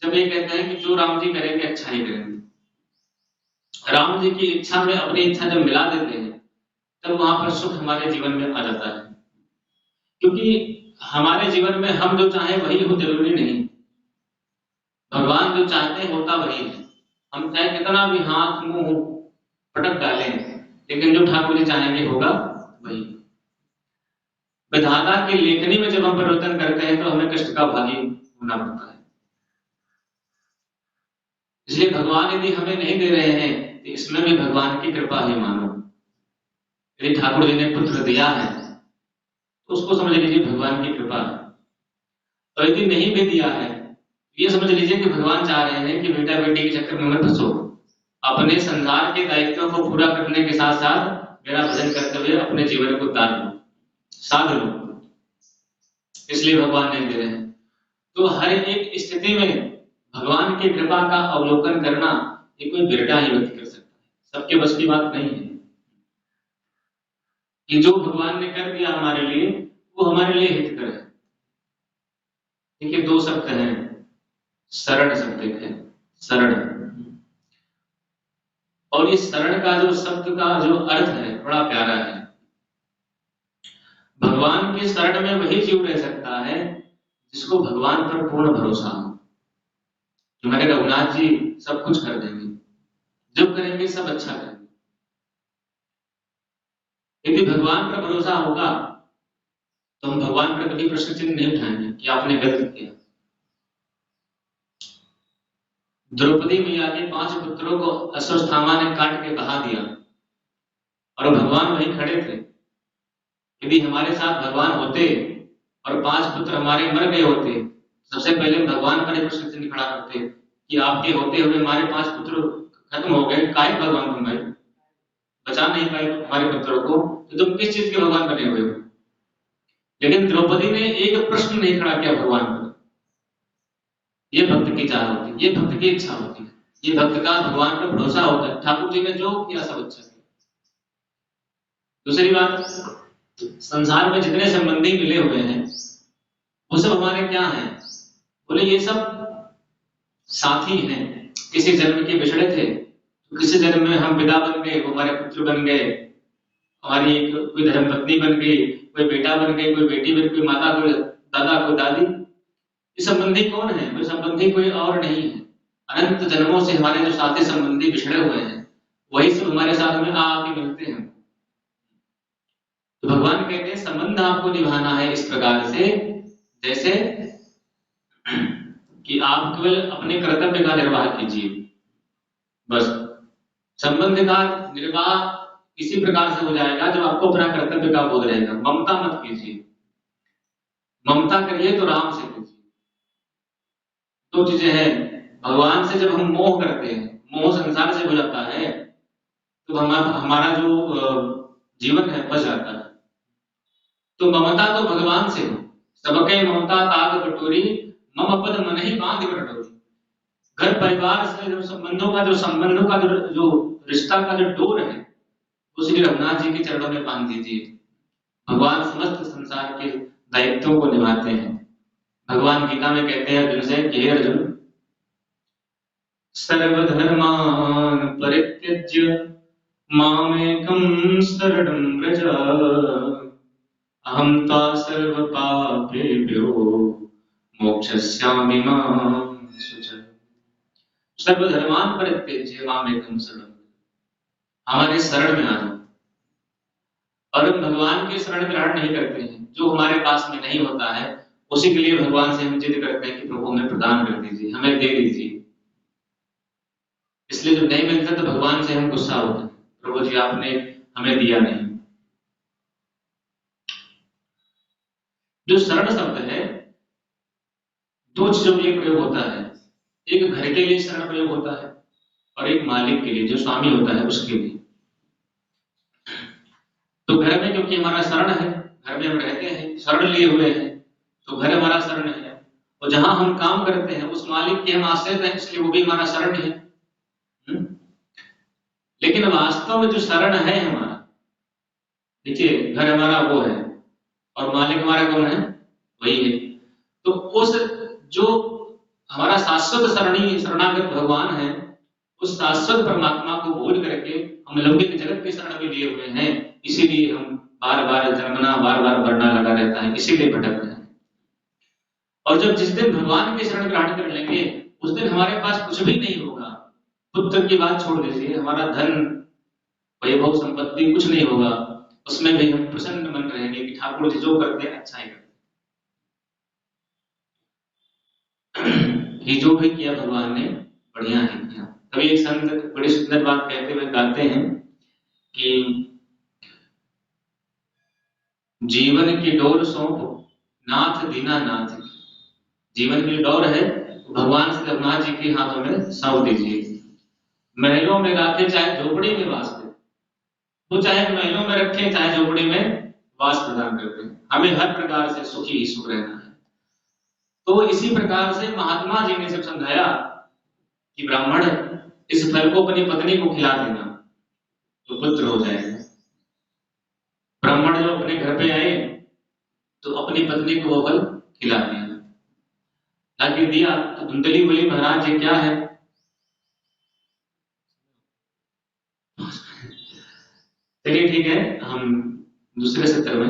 जब ये कहते हैं कि जो राम जी करेंगे अच्छा ही करेंगे। राम जी की इच्छा में अपनी इच्छा जब मिला देते हैं तब वहां पर सुख हमारे जीवन में आ जाता है, क्योंकि हमारे जीवन में हम जो चाहें वही हो जरूरी नहीं, भगवान जो चाहते हैं होता वही है। हम चाहे कितना भी हाथ मुंह पटक डालें, लेकिन जो ठाकुर जी चाहेंगे होगा वही। विधाता की लेखनी में जब हम परिवर्तन करते हैं तो हमें कष्ट का भागी होना पड़ता है। इसलिए भगवान यदि हमें नहीं दे रहे हैं तो इसमें भी भगवान की कृपा ही मानो। यदि ठाकुर जी ने पुत्र दिया है तो उसको समझ लीजिए भगवान की कृपा है, और यदि नहीं भी दिया है ये समझ लीजिए कि भगवान चाह रहे हैं कि बेटा बेटी के चक्कर में मत फंसो, अपने संसार के दायित्वों को पूरा करने के साथ साथ मेरा भजन करते हुए अपने जीवन को तार लो, साध लो, इसलिए भगवान नहीं दे रहे हैं। तो हर एक स्थिति में भगवान की कृपा का अवलोकन करना ये कोई बिरटा ही व्यक्ति कर सकता है, सबके बस की बात नहीं है। कि जो भगवान ने कर दिया हमारे लिए वो हमारे लिए हितकर है। देखिए दो शब्द हैं, शरण शब्द है, शरण, और इस शरण का जो शब्द का जो अर्थ है बड़ा प्यारा है। भगवान के शरण में वही जीव रह सकता है जिसको भगवान पर पूर्ण भरोसा हो। जो मेरे रघुनाथ जी सब कुछ कर देंगे, जो करेंगे सब अच्छा करेंगे। यदि भगवान पर भरोसा होगा तो हम भगवान पर कभी प्रश्न चिन्ह नहीं उठाएंगे कि आपने गलत किया। द्रौपदी मैया के 5 पुत्रों को अश्वत्थामा ने काट के बहा दिया और भगवान वहीं खड़े थे। यदि हमारे साथ भगवान होते और 5 पुत्र हमारे मर गए होते, सबसे पहले भगवान पर प्रश्न चिन्ह खड़ा करते कि आपके होते हुए हमारे 5 पुत्र खत्म हो गए, काहे भगवान तुम भाई बचा नहीं पाए हमारे पुत्रों को, तो तुम किस चीज के भगवान बने हुए हो? लेकिन द्रौपदी ने एक प्रश्न नहीं खड़ा किया भगवान पर। ये भक्त की चाह होती है, ये भक्त की इच्छा होती है, ये भक्त का भगवान पर भरोसा होता है। ठाकुर जी ने जो किया सब अच्छा किया। दूसरी बात, संसार में जितने संबंधी मिले हुए हैं वो सब हमारे क्या हैं? बोले ये सब साथी हैं, किसी जन्म के बिछड़े थे, किसी जन्म में हम पिता बन गए, वो हमारे पुत्र बन गए, हमारी कोई धर्मपत्नी बन गई, कोई बेटा बन गई, कोई बेटी बन गई, कोई माता, कोई दादा, कोई दादी। ये संबंधी कौन है? वो संबंधी कोई और नहीं है। अनंत जन्मों से हमारे जो साथी संबंधी बिछड़े हुए हैं वही सब हमारे साथ में आके मिलते हैं। तो भगवान कहते हैं संबंध आपको निभाना है इस प्रकार से, जैसे कि आप केवल अपने कर्तव्य का निर्वाह कीजिए, बस। संबंध का निर्वाह इसी प्रकार से हो जाएगा जब आपको अपना कर्तव्य का बोध रहेगा। ममता मत कीजिए, ममता करिए तो राम से कीजिए। दो चीजें हैं, भगवान से जब हम मोह करते हैं, मोह संसार से हो जाता है, तो हमारा जो जीवन है बच जाता है। तो ममता तो भगवान से हो, सबके ममता ताग बटोरी, मम पद मन ही बांध कर डोरी। घर परिवार से जो संबंधों का जो रिश्ता का जो डोर है, वो श्री रघुनाथ जी के चरणों में बांध दीजिए। भगवान समस्त संसार के दायित्वों को निभाते हैं। भगवान गीता में कहते हैं अर्जुन से कि हे अर्जुन, सर्वधर्मान् परित्यज्य मामेकं शरणं व्रज, अहं त्वा सर्वपापेभ्यो मोक्षयिष्यामि मा शुचः। सर्वधर्मान् परित्यज्य मामेकं शरणं, हमारे शरण में आ जाओ। और हम भगवान के शरण ग्रहण नहीं करते हैं, जो हमारे पास में नहीं होता है उसी के लिए भगवान से हम जिद करते हैं कि प्रभु हमें प्रदान कर दीजिए, हमें दे दीजिए। इसलिए जब नहीं मिलता तो भगवान से हम गुस्सा होते हैं, प्रभु जी आपने हमें दिया नहीं। जो शरण शब्द है, दो चीजों के लिए प्रयोग होता है। एक घर के लिए शरण प्रयोग होता है और एक मालिक के लिए, जो स्वामी होता है उसके लिए। तो घर में क्योंकि हमारा शरण है, घर में हम रहते हैं, शरण लिए हुए हैं, तो घर हमारा शरण है। और जहां हम काम करते हैं उस मालिक के हम आश्रित हैं, इसलिए वो भी हमारा शरण है। लेकिन वास्तव में जो शरण है हमारा, देखिए घर हमारा वो है और मालिक हमारा कौन है, वही है। तो उस जो हमारा शाश्वत शरणागत भगवान है, उस शाश्वत परमात्मा को भूल करके हम लौकिक जगत के शरण में लिए हुए हैं। इसीलिए हम बार बार जन्मना, बार बार मरना लगा रहता है, इसीलिए भटक रहे हैं। और जब जिस दिन भगवान के शरण ग्रहण कर लेंगे, उस दिन हमारे पास कुछ भी नहीं होगा। पुत्र की बात छोड़ दीजिए, हमारा धन, वैभव, संपत्ति कुछ नहीं होगा। उसमें भी हम प्रसन्न मन रहेंगे कि ठाकुर जी जो करते हैं अच्छा ही करते हैं। ये जो भी किया भगवान ने बढ़िया ही किया। तभी एक संत बड़ी सुंदर बात कहते हुए गाते हैं कि जीवन की डोर सौंप नाथ दीना नाथ। जीवन की डोर है, भगवान श्री रघुनाथ जी के हाथों में सौंप दीजिए। महलों में रखे चाहे झोपड़ी में वास दे, वो चाहे महलों में रखे चाहे झोपड़ी में वास प्रदान करते हैं, हमें हर प्रकार से सुखी ही सुख रहना है। तो इसी प्रकार से महात्मा जी ने जब समझाया कि ब्राह्मण इस फल को अपनी पत्नी को खिला देना तो पुत्र हो जाएगा। ब्राह्मण जो अपने घर पे आए तो अपनी पत्नी को वो फल खिला दिया, लाके दिया तो धुंधली बोली महाराज ये क्या है। चलिए ठीक है, हम दूसरे सत्र में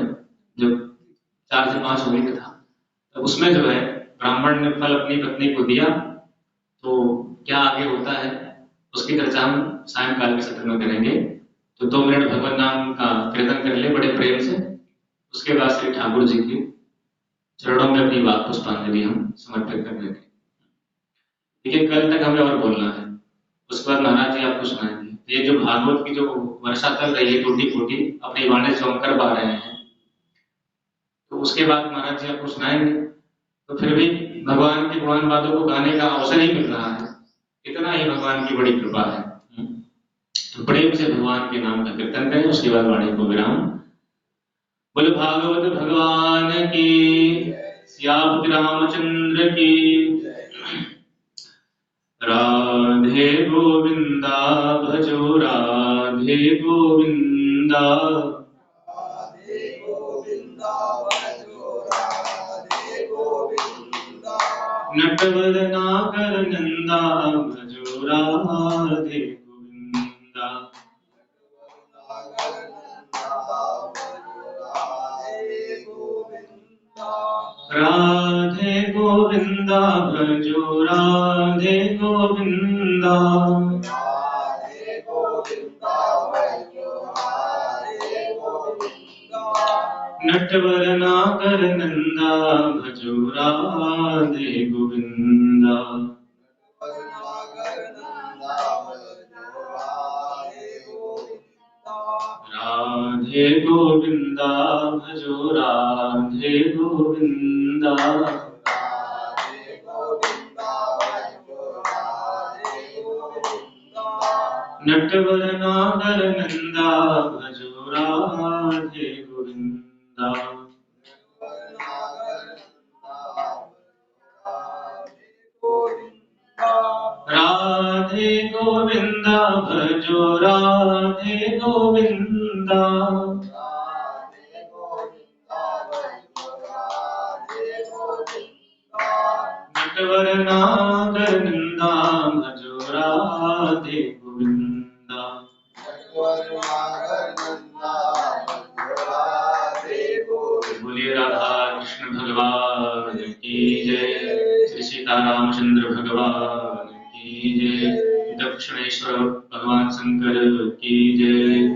जब 4 से 5 होगी कथा, तो उसमें जो है ब्राह्मण ने फल अपनी पत्नी को दिया तो क्या आगे होता है उसकी चर्चा हम सायंकाल के सत्र में करेंगे। तो 2 मिनट भगवान नाम का कीर्तन कर ले बड़े प्रेम से, उसके बाद श्री ठाकुर जी के चरणों में अपनी बात पुष्पांजलि हम समर्पित कर देंगे। ठीक है, कल तक हमें और बोलना है, उसके बाद महाराज जी आपको सुनाएंगे। ये जो भागवत की जो वर्षा चल रही है टूटी फूटी, अपनी वाणी से हम कर पा रहे हैं, तो उसके बाद महाराज जी आपको सुनाएंगे। तो फिर भी भगवान की पुराण बातों को गाने का अवसर ही मिल रहा है, इतना ही भगवान की बड़ी कृपा है। तो प्रेम से भगवान के नाम का कीर्तन करें, उसके बाद वाणी को विराम। बोल भागवत भगवान की, सियापति रामचंद्र की। राधे गोविंदा भजो राधे गोविंदा, नटवरना कर नंदा भजो राधे गोविंदा। राधे गोविंदा भजो राधे गोविंदा, नटवर नागर नंदा भजो राधे गोविंदा। राधे गोविंदा भजो राधे गोविंदा। नटवर नागर नंदा भजो राधे गोविंदा। राधे गोविंदा भजो राधे गोविंदा। नटवर नागर नंदा भजो राधे गोविंदा। बोलिए राधा कृष्ण भगवान की जय। श्री सीतारामचंद्र भगवान की जय। दक्षिणेश्वर भगवान शंकर की जय।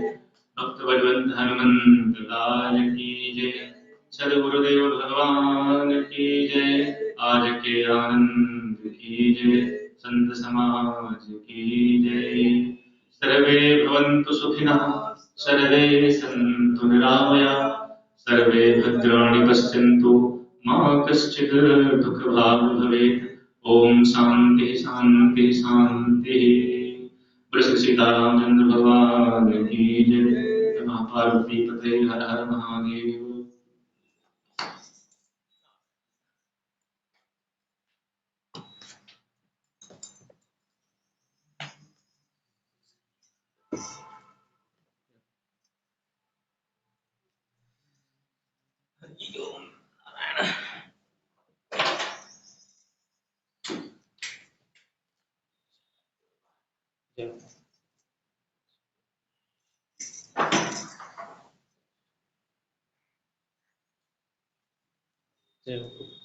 भक्त बलवंत हनुमंत लाल की जय। सदगुरुदेव भगवान की जय। आज के आनंद की जय। संत समाज की जय। सर्वे भवन्तु सुखिनः सर्वे सन्तु निरामयाः सर्वे भद्राणि पश्यन्तु मा कश्चित् दुःखभाग् भवेत्। ओम शांति शांति शांति। बोलो श्री सीतारामचंद्र भगवान की जय। नमः पार्वती पते हर हर महादेव। जय